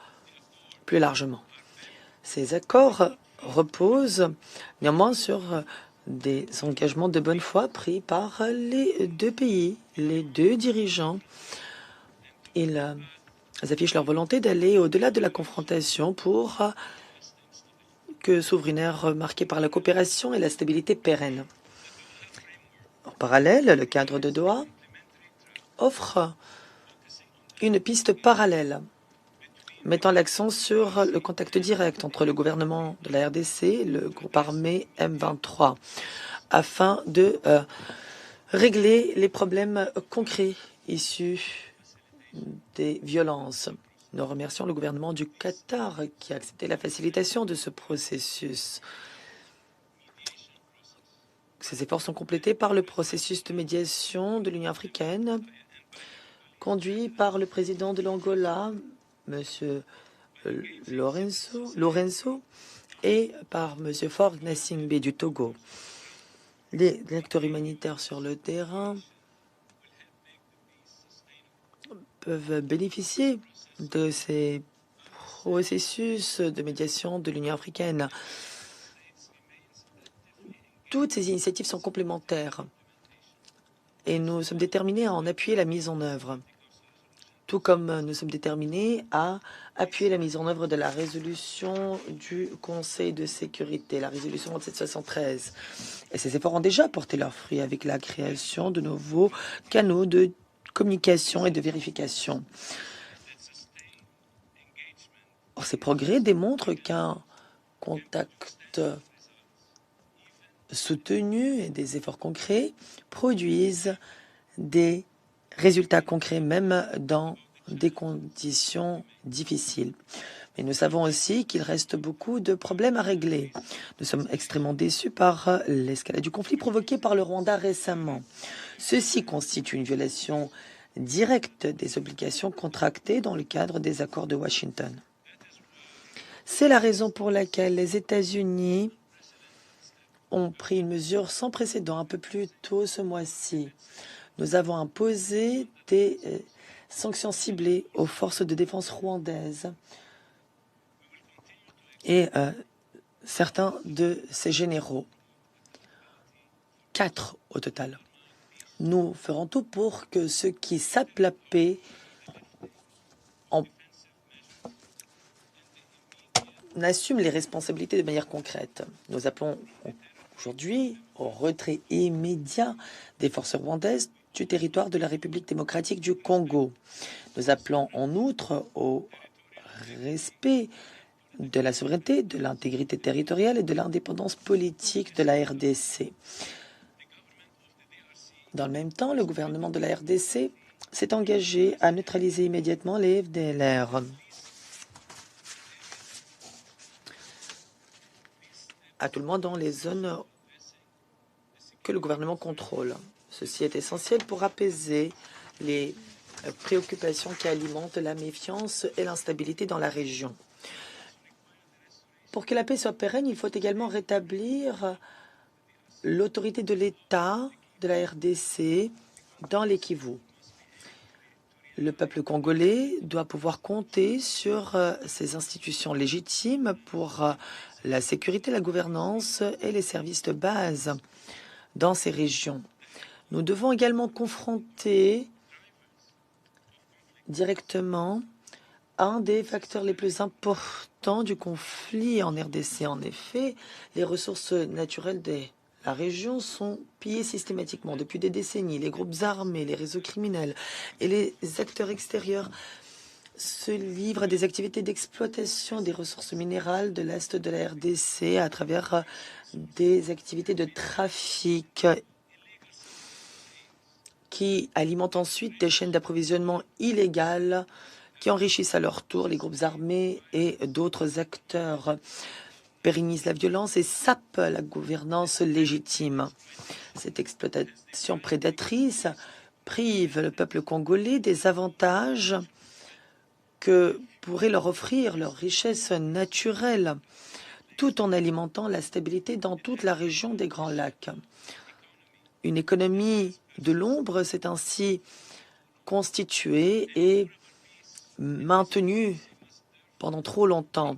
plus largement. Ces accords reposent néanmoins sur des engagements de bonne foi pris par les 2 pays, les 2 dirigeants, Ils affichent leur volonté d'aller au-delà de la confrontation pour que s'ouvre une ère marquée par la coopération et la stabilité pérenne. En parallèle, le cadre de Doha offre une piste parallèle, mettant l'accent sur le contact direct entre le gouvernement de la RDC et le groupe armé M23, afin de régler les problèmes concrets issus des violences. Nous remercions le gouvernement du Qatar qui a accepté la facilitation de ce processus. Ces efforts sont complétés par le processus de médiation de l'Union africaine, conduit par le président de l'Angola, M. Lorenzo, et par M. Faure Gnassingbé du Togo. Les acteurs humanitaires sur le terrain peuvent bénéficier de ces processus de médiation de l'Union africaine. Toutes ces initiatives sont complémentaires et nous sommes déterminés à en appuyer la mise en œuvre, tout comme nous sommes déterminés à appuyer la mise en œuvre de la résolution du Conseil de sécurité, la résolution 2773. Et ces efforts ont déjà porté leurs fruits avec la création de nouveaux canaux de communication et de vérification. Or, ces progrès démontrent qu'un contact soutenu et des efforts concrets produisent des résultats concrets, même dans des conditions difficiles. Mais nous savons aussi qu'il reste beaucoup de problèmes à régler. Nous sommes extrêmement déçus par l'escalade du conflit provoqué par le Rwanda récemment. Ceci constitue une violation directe des obligations contractées dans le cadre des accords de Washington. C'est la raison pour laquelle les États-Unis ont pris une mesure sans précédent un peu plus tôt ce mois-ci. Nous avons imposé des sanctions ciblées aux forces de défense rwandaises et certains de ces généraux. 4 au total. Nous ferons tout pour que ceux qui sapent la paix assument les responsabilités de manière concrète. Nous appelons aujourd'hui au retrait immédiat des forces rwandaises du territoire de la République démocratique du Congo. Nous appelons en outre au respect de la souveraineté, de l'intégrité territoriale et de l'indépendance politique de la RDC. Dans le même temps, le gouvernement de la RDC s'est engagé à neutraliser immédiatement les FDLR. À tout le monde dans les zones que le gouvernement contrôle. Ceci est essentiel pour apaiser les préoccupations qui alimentent la méfiance et l'instabilité dans la région. Pour que la paix soit pérenne, il faut également rétablir l'autorité de l'État de la RDC dans les Kivu. Le peuple congolais doit pouvoir compter sur ses institutions légitimes pour la sécurité, la gouvernance et les services de base dans ces régions. Nous devons également confronter directement un des facteurs les plus importants du conflit en RDC. En effet, les ressources naturelles de la région sont pillées systématiquement depuis des décennies. Les groupes armés, les réseaux criminels et les acteurs extérieurs se livrent à des activités d'exploitation des ressources minérales de l'Est de la RDC à travers des activités de trafic qui alimentent ensuite des chaînes d'approvisionnement illégales qui enrichissent à leur tour les groupes armés et d'autres acteurs, pérennisent la violence et sapent la gouvernance légitime. Cette exploitation prédatrice prive le peuple congolais des avantages que pourraient leur offrir leurs richesses naturelles, tout en alimentant la stabilité dans toute la région des Grands Lacs. Une économie de l'ombre s'est ainsi constituée et maintenue pendant trop longtemps.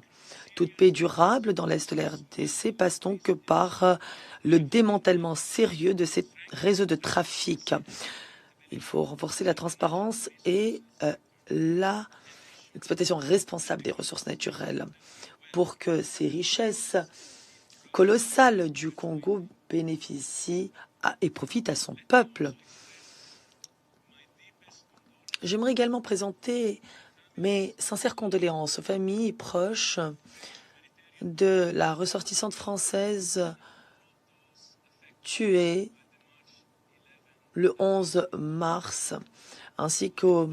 Toute paix durable dans l'Est de la RDC passe donc par le démantèlement sérieux de ces réseaux de trafic. Il faut renforcer la transparence et l'exploitation responsable des ressources naturelles pour que ces richesses colossales du Congo bénéficient et profitent à son peuple. J'aimerais également présenter mes sincères condoléances aux familles proches de la ressortissante française tuée le 11 mars, ainsi qu'aux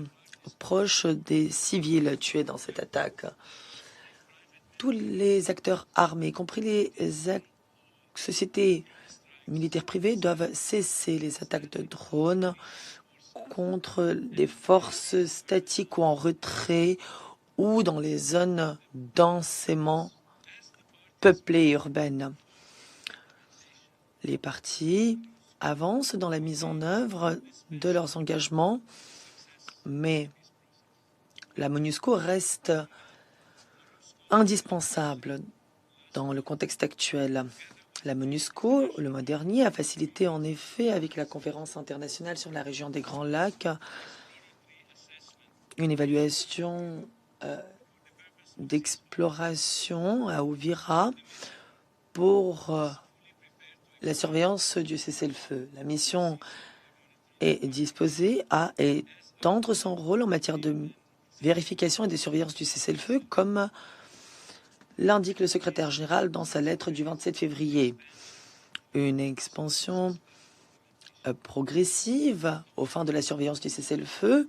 proches des civils tués dans cette attaque. Tous les acteurs armés, y compris les sociétés militaires privées, doivent cesser les attaques de drones contre des forces statiques ou en retrait ou dans les zones densément peuplées et urbaines. Les partis avancent dans la mise en œuvre de leurs engagements, mais la MONUSCO reste indispensable dans le contexte actuel. La MONUSCO, le mois dernier, a facilité en effet, avec la conférence internationale sur la région des Grands Lacs, une évaluation d'exploration à Uvira pour la surveillance du cessez-le-feu. La mission est disposée à étendre son rôle en matière de vérification et de surveillance du cessez-le-feu, comme l'indique le secrétaire général dans sa lettre du 27 février. Une expansion progressive aux fins de la surveillance du cessez-le-feu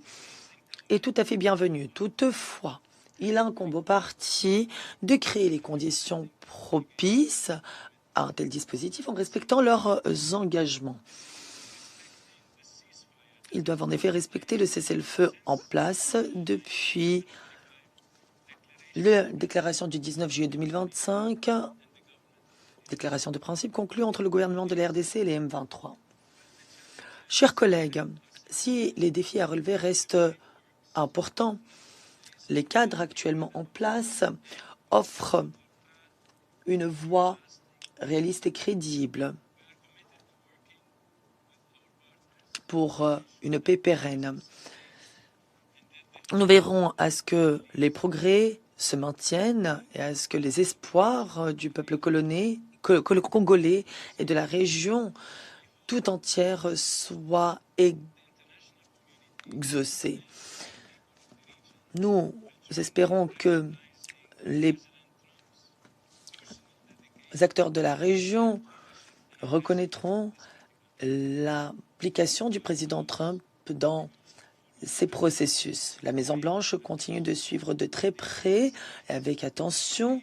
est tout à fait bienvenue. Toutefois, il incombe aux parties de créer les conditions propices à un tel dispositif en respectant leurs engagements. Ils doivent en effet respecter le cessez-le-feu en place depuis la déclaration du 19 juillet 2025, déclaration de principe conclue entre le gouvernement de la RDC et les M23. Chers collègues, si les défis à relever restent importants, les cadres actuellement en place offrent une voie réaliste et crédible pour une paix pérenne. Nous verrons à ce que les progrès se maintiennent et à ce que les espoirs du peuple congolais et de la région tout entière soient exaucés. Nous espérons que les acteurs de la région reconnaîtront l'implication du président Trump dans ces processus. La Maison-Blanche continue de suivre de très près et avec attention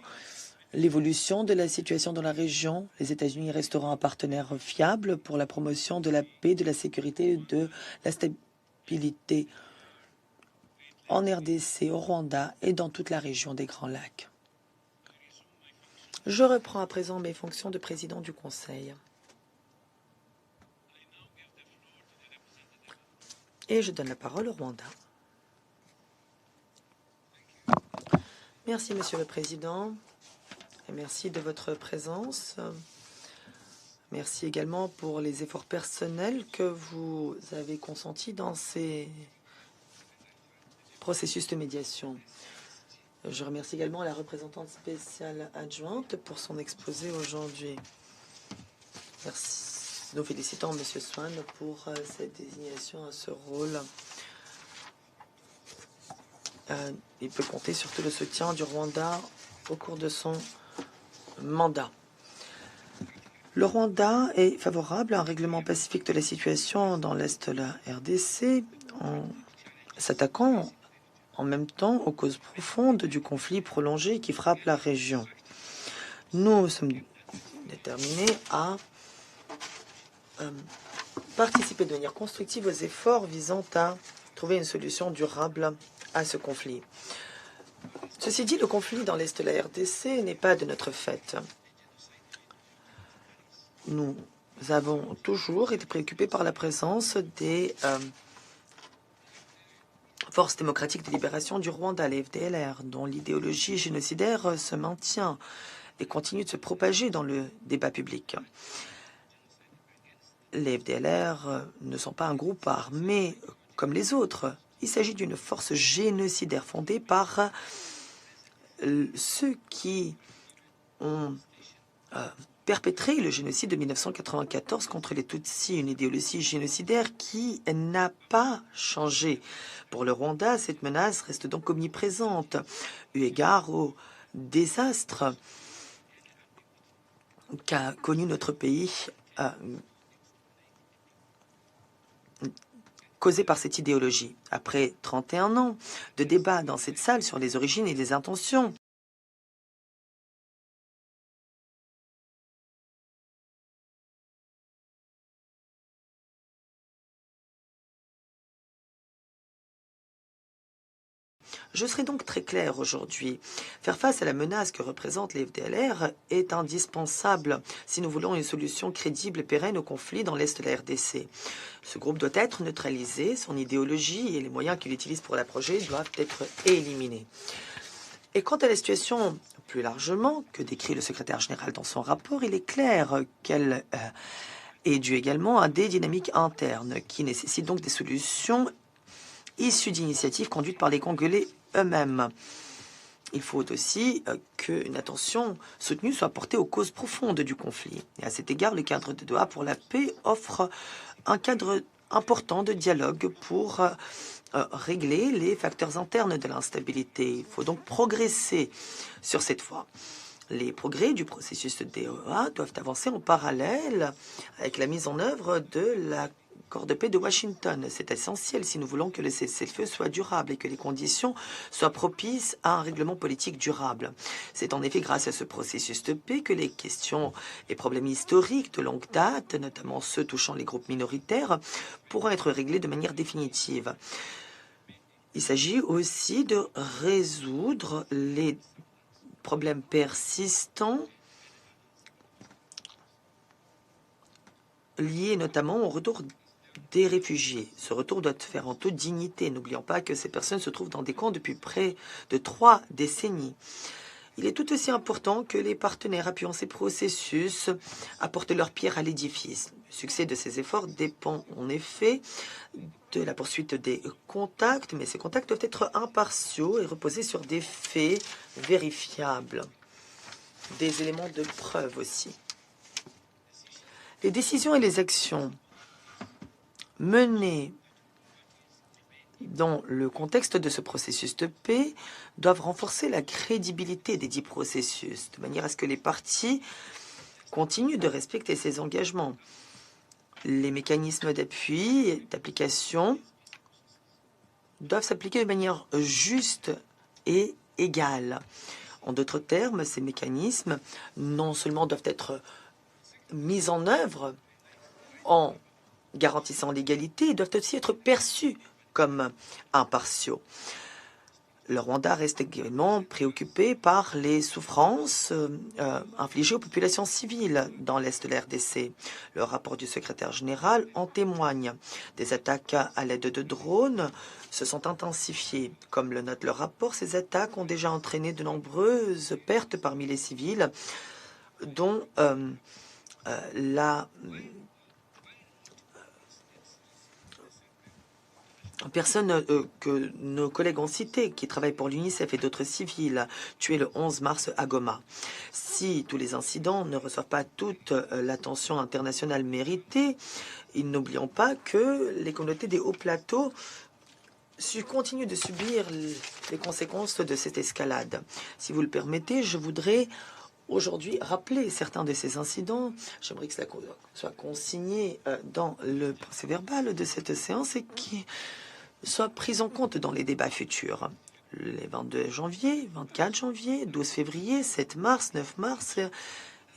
l'évolution de la situation dans la région. Les États-Unis resteront un partenaire fiable pour la promotion de la paix, de la sécurité et de la stabilité en RDC, au Rwanda et dans toute la région des Grands Lacs. Je reprends à présent mes fonctions de président du Conseil. Et je donne la parole au Rwanda. Merci, Monsieur le Président, et merci de votre présence. Merci également pour les efforts personnels que vous avez consentis dans ces processus de médiation. Je remercie également la représentante spéciale adjointe pour son exposé aujourd'hui. Merci. Nous félicitons M. Swan pour cette désignation à ce rôle. Il peut compter sur tout le soutien du Rwanda au cours de son mandat. Le Rwanda est favorable à un règlement pacifique de la situation dans l'est de la RDC en s'attaquant en même temps aux causes profondes du conflit prolongé qui frappe la région. Nous sommes déterminés à participer de manière constructive aux efforts visant à trouver une solution durable à ce conflit. Ceci dit, le conflit dans l'est de la RDC n'est pas de notre fait. Nous avons toujours été préoccupés par la présence des Forces démocratiques de libération du Rwanda, les FDLR, dont l'idéologie génocidaire se maintient et continue de se propager dans le débat public. Les FDLR ne sont pas un groupe armé comme les autres. Il s'agit d'une force génocidaire fondée par ceux qui ont perpétré le génocide de 1994 contre les Tutsis, une idéologie génocidaire qui n'a pas changé. Pour le Rwanda, cette menace reste donc omniprésente, eu égard au désastre qu'a connu notre pays causé par cette idéologie. Après 31 ans de débat dans cette salle sur les origines et les intentions, je serai donc très clair aujourd'hui. Faire face à la menace que représente les FDLR est indispensable si nous voulons une solution crédible et pérenne au conflit dans l'Est de la RDC. Ce groupe doit être neutralisé, son idéologie et les moyens qu'il utilise pour la projet doivent être éliminés. Et quant à la situation plus largement que décrit le secrétaire général dans son rapport, il est clair qu'elle est due également à des dynamiques internes qui nécessitent donc des solutions issues d'initiatives conduites par les Congolais eux-mêmes. Il faut aussi qu'une attention soutenue soit portée aux causes profondes du conflit. Et à cet égard, le cadre de Doha pour la paix offre un cadre important de dialogue pour régler les facteurs internes de l'instabilité. Il faut donc progresser sur cette voie. Les progrès du processus de Doha doivent avancer en parallèle avec la mise en œuvre de l'accord de paix de Washington. C'est essentiel si nous voulons que le cessez-le-feu soit durable et que les conditions soient propices à un règlement politique durable. C'est en effet grâce à ce processus de paix que les questions et problèmes historiques de longue date, notamment ceux touchant les groupes minoritaires, pourront être réglés de manière définitive. Il s'agit aussi de résoudre les problèmes persistants liés notamment au retour des réfugiés. Ce retour doit se faire en toute dignité. N'oublions pas que ces personnes se trouvent dans des camps depuis près de 3 décennies. Il est tout aussi important que les partenaires appuyant ces processus apportent leur pierre à l'édifice. Le succès de ces efforts dépend en effet de la poursuite des contacts, mais ces contacts doivent être impartiaux et reposer sur des faits vérifiables, des éléments de preuve aussi. Les décisions et les actions menées dans le contexte de ce processus de paix doivent renforcer la crédibilité des dits processus, de manière à ce que les parties continuent de respecter ces engagements. Les mécanismes d'appui et d'application doivent s'appliquer de manière juste et égale. En d'autres termes, ces mécanismes non seulement doivent être mis en œuvre en garantissant l'égalité, ils doivent aussi être perçus comme impartiaux. Le Rwanda reste également préoccupé par les souffrances infligées aux populations civiles dans l'Est de la RDC. Le rapport du secrétaire général en témoigne. Des attaques à l'aide de drones se sont intensifiées. Comme le note le rapport, ces attaques ont déjà entraîné de nombreuses pertes parmi les civils, dont la personne que nos collègues ont cité, qui travaillent pour l'UNICEF et d'autres civils, tués le 11 mars à Goma. Si tous les incidents ne reçoivent pas toute l'attention internationale méritée, n'oublions pas que les communautés des hauts plateaux continuent de subir les conséquences de cette escalade. Si vous le permettez, je voudrais aujourd'hui rappeler certains de ces incidents. J'aimerais que cela soit consigné dans le procès-verbal de cette séance et qui soit prise en compte dans les débats futurs. Les 22 janvier, 24 janvier, 12 février, 7 mars, 9 mars,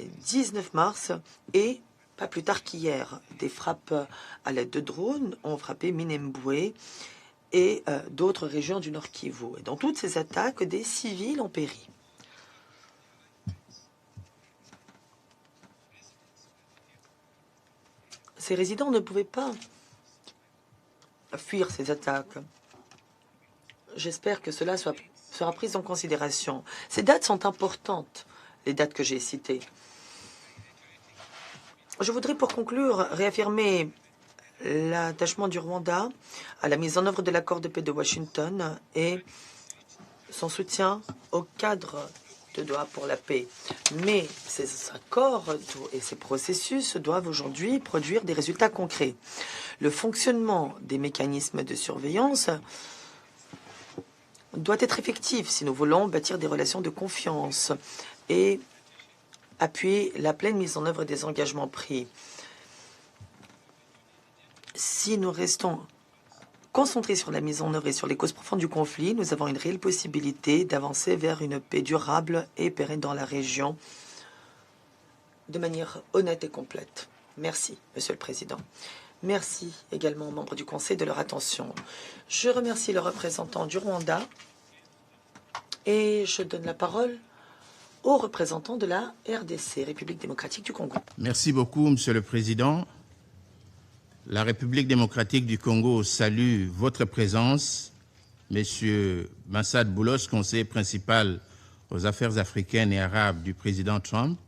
19 mars et pas plus tard qu'hier, des frappes à l'aide de drones ont frappé Minembwe et d'autres régions du Nord Kivu. Et dans toutes ces attaques, des civils ont péri. Ces résidents ne pouvaient pas fuir ces attaques. J'espère que cela sera pris en considération. Ces dates sont importantes, les dates que j'ai citées. Je voudrais pour conclure réaffirmer l'attachement du Rwanda à la mise en œuvre de l'accord de paix de Washington et son soutien au cadre de Doha pour la paix. Mais ces accords et ces processus doivent aujourd'hui produire des résultats concrets. Le fonctionnement des mécanismes de surveillance doit être effectif si nous voulons bâtir des relations de confiance et appuyer la pleine mise en œuvre des engagements pris. Si nous restons concentrés sur la mise en œuvre et sur les causes profondes du conflit, nous avons une réelle possibilité d'avancer vers une paix durable et pérenne dans la région de manière honnête et complète. Merci, Monsieur le Président. Merci également aux membres du Conseil de leur attention. Je remercie le représentant du Rwanda et je donne la parole au représentant de la RDC, République démocratique du Congo. Merci beaucoup, Monsieur le Président. La République démocratique du Congo salue votre présence, Monsieur Massad Boulos, conseiller principal aux affaires africaines et arabes du président Trump,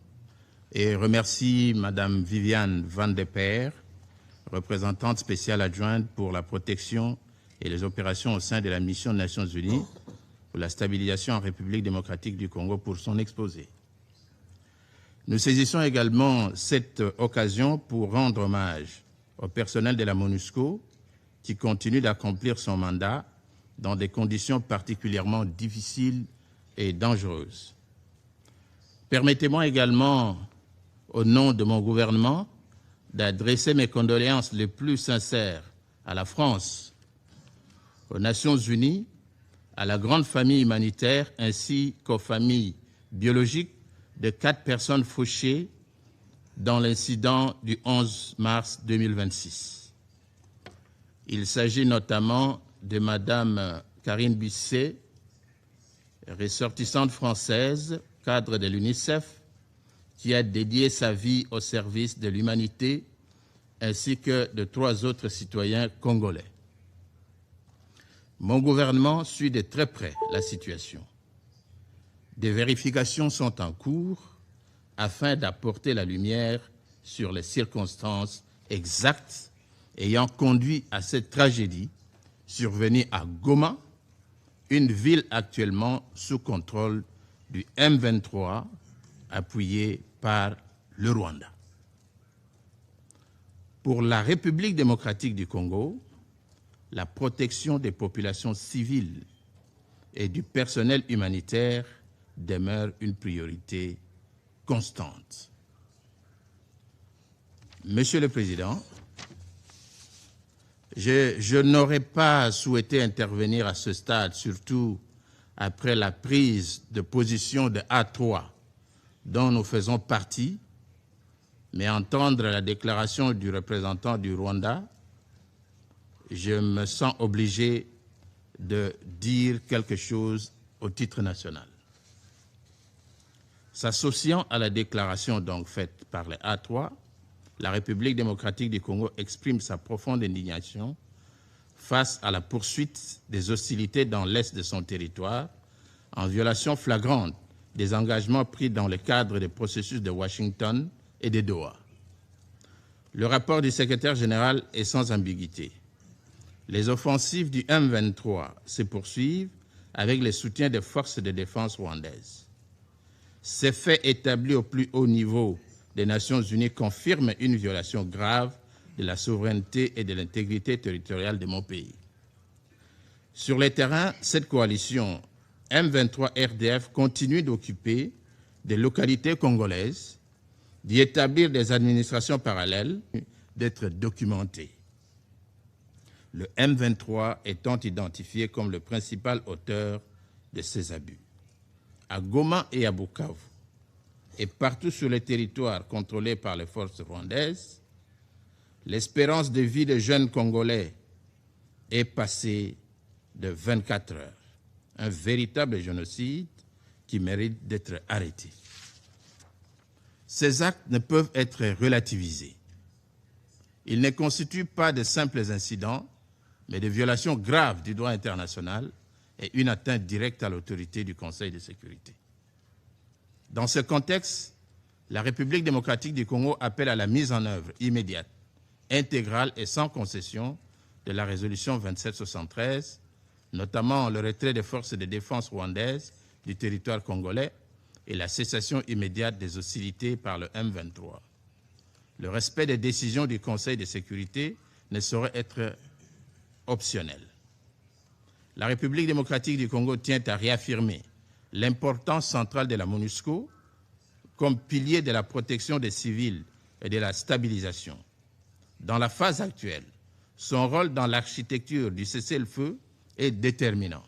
et remercie Madame Viviane Van de Peer, représentante spéciale adjointe pour la protection et les opérations au sein de la mission des Nations Unies pour la stabilisation en République démocratique du Congo pour son exposé. Nous saisissons également cette occasion pour rendre hommage au personnel de la MONUSCO qui continue d'accomplir son mandat dans des conditions particulièrement difficiles et dangereuses. Permettez-moi également, au nom de mon gouvernement, d'adresser mes condoléances les plus sincères à la France, aux Nations Unies, à la grande famille humanitaire ainsi qu'aux familles biologiques de 4 personnes fauchées dans l'incident du 11 mars 2026. Il s'agit notamment de Madame Karine Bisset, ressortissante française, cadre de l'UNICEF, qui a dédié sa vie au service de l'humanité, ainsi que de 3 autres citoyens congolais. Mon gouvernement suit de très près la situation. Des vérifications sont en cours afin d'apporter la lumière sur les circonstances exactes ayant conduit à cette tragédie survenue à Goma, une ville actuellement sous contrôle du M23, appuyé par le Rwanda. Pour la République démocratique du Congo, la protection des populations civiles et du personnel humanitaire demeure une priorité constante. Monsieur le Président, je n'aurais pas souhaité intervenir à ce stade, surtout après la prise de position de A3 dont nous faisons partie, mais entendre la déclaration du représentant du Rwanda, je me sens obligé de dire quelque chose au titre national. S'associant à la déclaration donc faite par les A3, la République démocratique du Congo exprime sa profonde indignation face à la poursuite des hostilités dans l'est de son territoire, en violation flagrante des engagements pris dans le cadre des processus de Washington et de Doha. Le rapport du secrétaire général est sans ambiguïté. Les offensives du M23 se poursuivent avec le soutien des forces de défense rwandaises. Ces faits établis au plus haut niveau des Nations Unies confirment une violation grave de la souveraineté et de l'intégrité territoriale de mon pays. Sur le terrain, cette coalition M23 RDF continue d'occuper des localités congolaises, d'y établir des administrations parallèles, d'être documentées. Le M23 étant identifié comme le principal auteur de ces abus. À Goma et à Bukavu, et partout sur les territoires contrôlés par les forces rwandaises, l'espérance de vie des jeunes Congolais est passée de 24 heures. Un véritable génocide qui mérite d'être arrêté. Ces actes ne peuvent être relativisés. Ils ne constituent pas de simples incidents, mais des violations graves du droit international et une atteinte directe à l'autorité du Conseil de sécurité. Dans ce contexte, la République démocratique du Congo appelle à la mise en œuvre immédiate intégrale et sans concession de la résolution 2773, notamment le retrait des forces de défense rwandaises du territoire congolais et la cessation immédiate des hostilités par le M23. Le respect des décisions du Conseil de sécurité ne saurait être optionnel. La République démocratique du Congo tient à réaffirmer l'importance centrale de la MONUSCO comme pilier de la protection des civils et de la stabilisation. Dans la phase actuelle, son rôle dans l'architecture du cessez-le-feu est déterminant.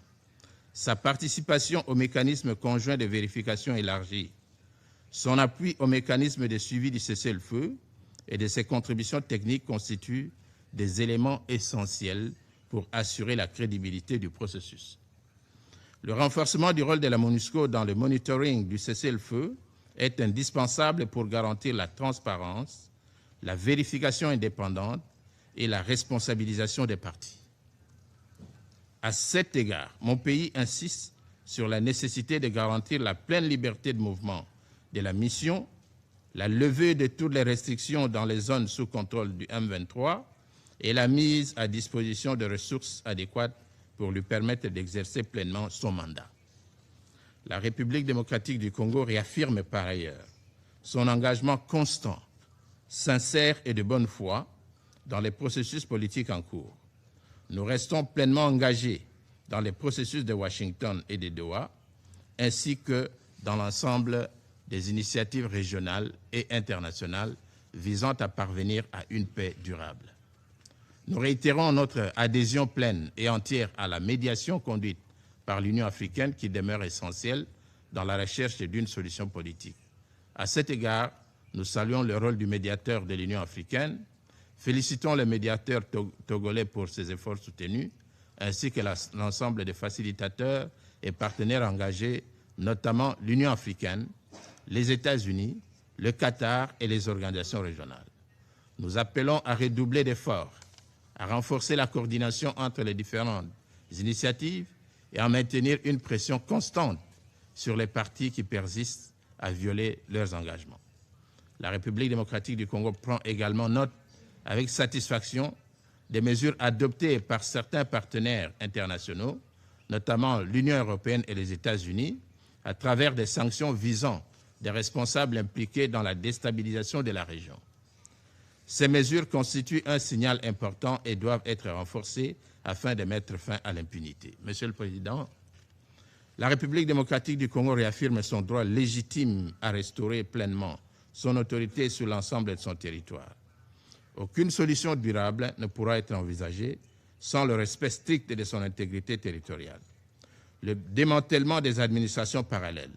Sa participation au mécanisme conjoint de vérification élargi, son appui au mécanisme de suivi du cessez-le-feu et de ses contributions techniques constituent des éléments essentiels pour assurer la crédibilité du processus. Le renforcement du rôle de la MONUSCO dans le monitoring du cessez-le-feu est indispensable pour garantir la transparence, la vérification indépendante et la responsabilisation des parties. À cet égard, mon pays insiste sur la nécessité de garantir la pleine liberté de mouvement de la mission, la levée de toutes les restrictions dans les zones sous contrôle du M23 et la mise à disposition de ressources adéquates pour lui permettre d'exercer pleinement son mandat. La République démocratique du Congo réaffirme par ailleurs son engagement constant, sincère et de bonne foi dans les processus politiques en cours. Nous restons pleinement engagés dans les processus de Washington et de Doha, ainsi que dans l'ensemble des initiatives régionales et internationales visant à parvenir à une paix durable. Nous réitérons notre adhésion pleine et entière à la médiation conduite par l'Union africaine qui demeure essentielle dans la recherche d'une solution politique. À cet égard, nous saluons le rôle du médiateur de l'Union africaine, félicitons le médiateur togolais pour ses efforts soutenus, ainsi que l'ensemble des facilitateurs et partenaires engagés, notamment l'Union africaine, les États-Unis, le Qatar et les organisations régionales. Nous appelons à redoubler d'efforts, à renforcer la coordination entre les différentes initiatives et à maintenir une pression constante sur les partis qui persistent à violer leurs engagements. La République démocratique du Congo prend également note avec satisfaction des mesures adoptées par certains partenaires internationaux, notamment l'Union européenne et les États-Unis, à travers des sanctions visant des responsables impliqués dans la déstabilisation de la région. Ces mesures constituent un signal important et doivent être renforcées afin de mettre fin à l'impunité. Monsieur le Président, la République démocratique du Congo réaffirme son droit légitime à restaurer pleinement son autorité sur l'ensemble de son territoire. Aucune solution durable ne pourra être envisagée sans le respect strict de son intégrité territoriale. Le démantèlement des administrations parallèles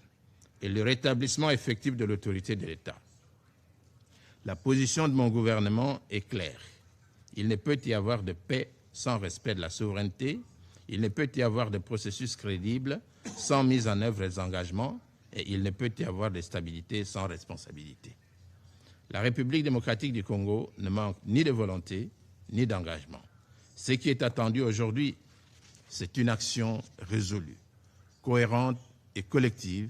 et le rétablissement effectif de l'autorité de l'État. La position de mon gouvernement est claire. Il ne peut y avoir de paix sans respect de la souveraineté. Il ne peut y avoir de processus crédible sans mise en œuvre des engagements et il ne peut y avoir de stabilité sans responsabilité. La République démocratique du Congo ne manque ni de volonté ni d'engagement. Ce qui est attendu aujourd'hui, c'est une action résolue, cohérente et collective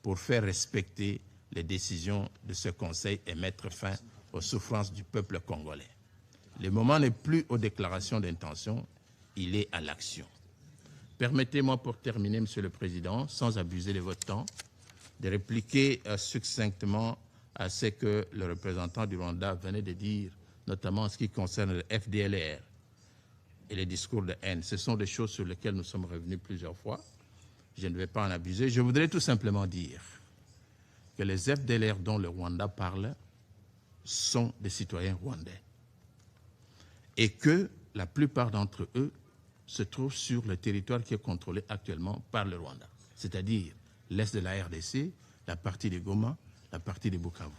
pour faire respecter les décisions de ce Conseil et mettre fin aux souffrances du peuple congolais. Le moment n'est plus aux déclarations d'intention, il est à l'action. Permettez-moi pour terminer, Monsieur le Président, sans abuser de votre temps, de répliquer succinctement à ce que le représentant du Rwanda venait de dire, notamment en ce qui concerne le FDLR et les discours de haine. Ce sont des choses sur lesquelles nous sommes revenus plusieurs fois. Je ne vais pas en abuser. Je voudrais tout simplement dire que les FDLR dont le Rwanda parle sont des citoyens rwandais et que la plupart d'entre eux se trouvent sur le territoire qui est contrôlé actuellement par le Rwanda, c'est-à-dire l'est de la RDC, la partie de Goma, la partie de Bukavu.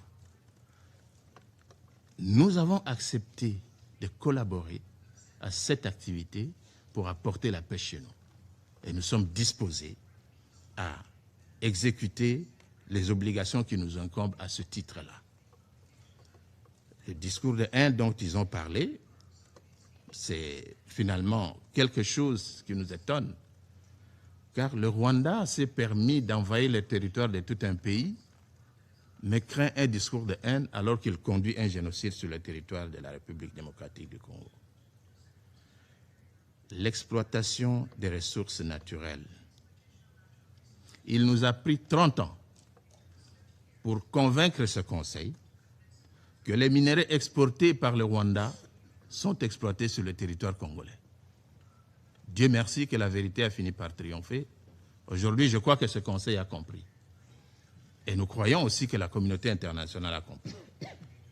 Nous avons accepté de collaborer à cette activité pour apporter la paix chez nous. Et nous sommes disposés à exécuter les obligations qui nous incombent à ce titre-là. Le discours de haine dont ils ont parlé, c'est finalement quelque chose qui nous étonne, car le Rwanda s'est permis d'envahir le territoire de tout un pays mais craint un discours de haine alors qu'il conduit un génocide sur le territoire de la République démocratique du Congo. L'exploitation des ressources naturelles. Il nous a pris 30 ans pour convaincre ce Conseil que les minerais exportés par le Rwanda sont exploités sur le territoire congolais. Dieu merci que la vérité a fini par triompher. Aujourd'hui, je crois que ce Conseil a compris. Et nous croyons aussi que la communauté internationale a compris.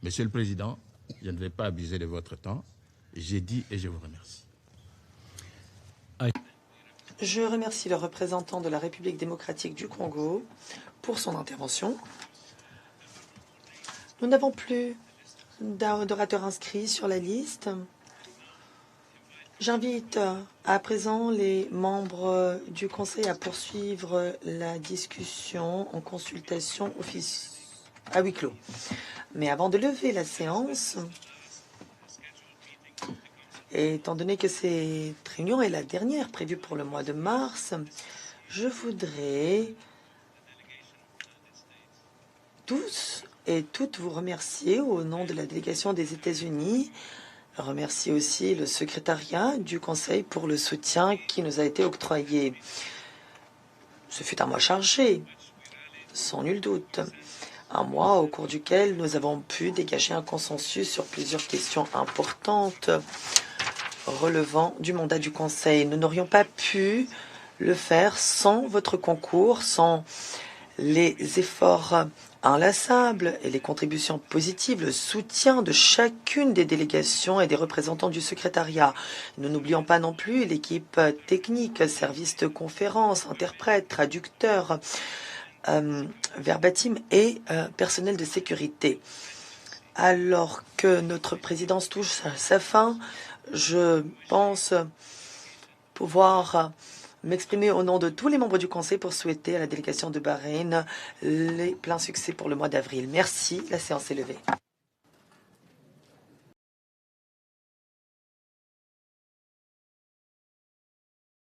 Monsieur le Président, je ne vais pas abuser de votre temps. J'ai dit et je vous remercie. Je remercie le représentant de la République démocratique du Congo pour son intervention. Nous n'avons plus d'orateurs inscrits sur la liste. J'invite à présent les membres du Conseil à poursuivre la discussion en consultation à huis clos. Mais avant de lever la séance, étant donné que cette réunion est la dernière prévue pour le mois de mars, je voudrais tous et toutes vous remercier au nom de la délégation des États-Unis. Remercier aussi le secrétariat du Conseil pour le soutien qui nous a été octroyé. Ce fut un mois chargé, sans nul doute. Un mois au cours duquel nous avons pu dégager un consensus sur plusieurs questions importantes relevant du mandat du Conseil. Nous n'aurions pas pu le faire sans votre concours, sans les efforts inlassables et les contributions positives, le soutien de chacune des délégations et des représentants du secrétariat. Nous n'oublions pas non plus l'équipe technique, services de conférence, interprètes, traducteurs, verbatim et personnel de sécurité. Alors que notre présidence touche à sa fin, je pense pouvoir m'exprimer au nom de tous les membres du Conseil pour souhaiter à la délégation de Bahreïn les pleins succès pour le mois d'avril. Merci, la séance est levée.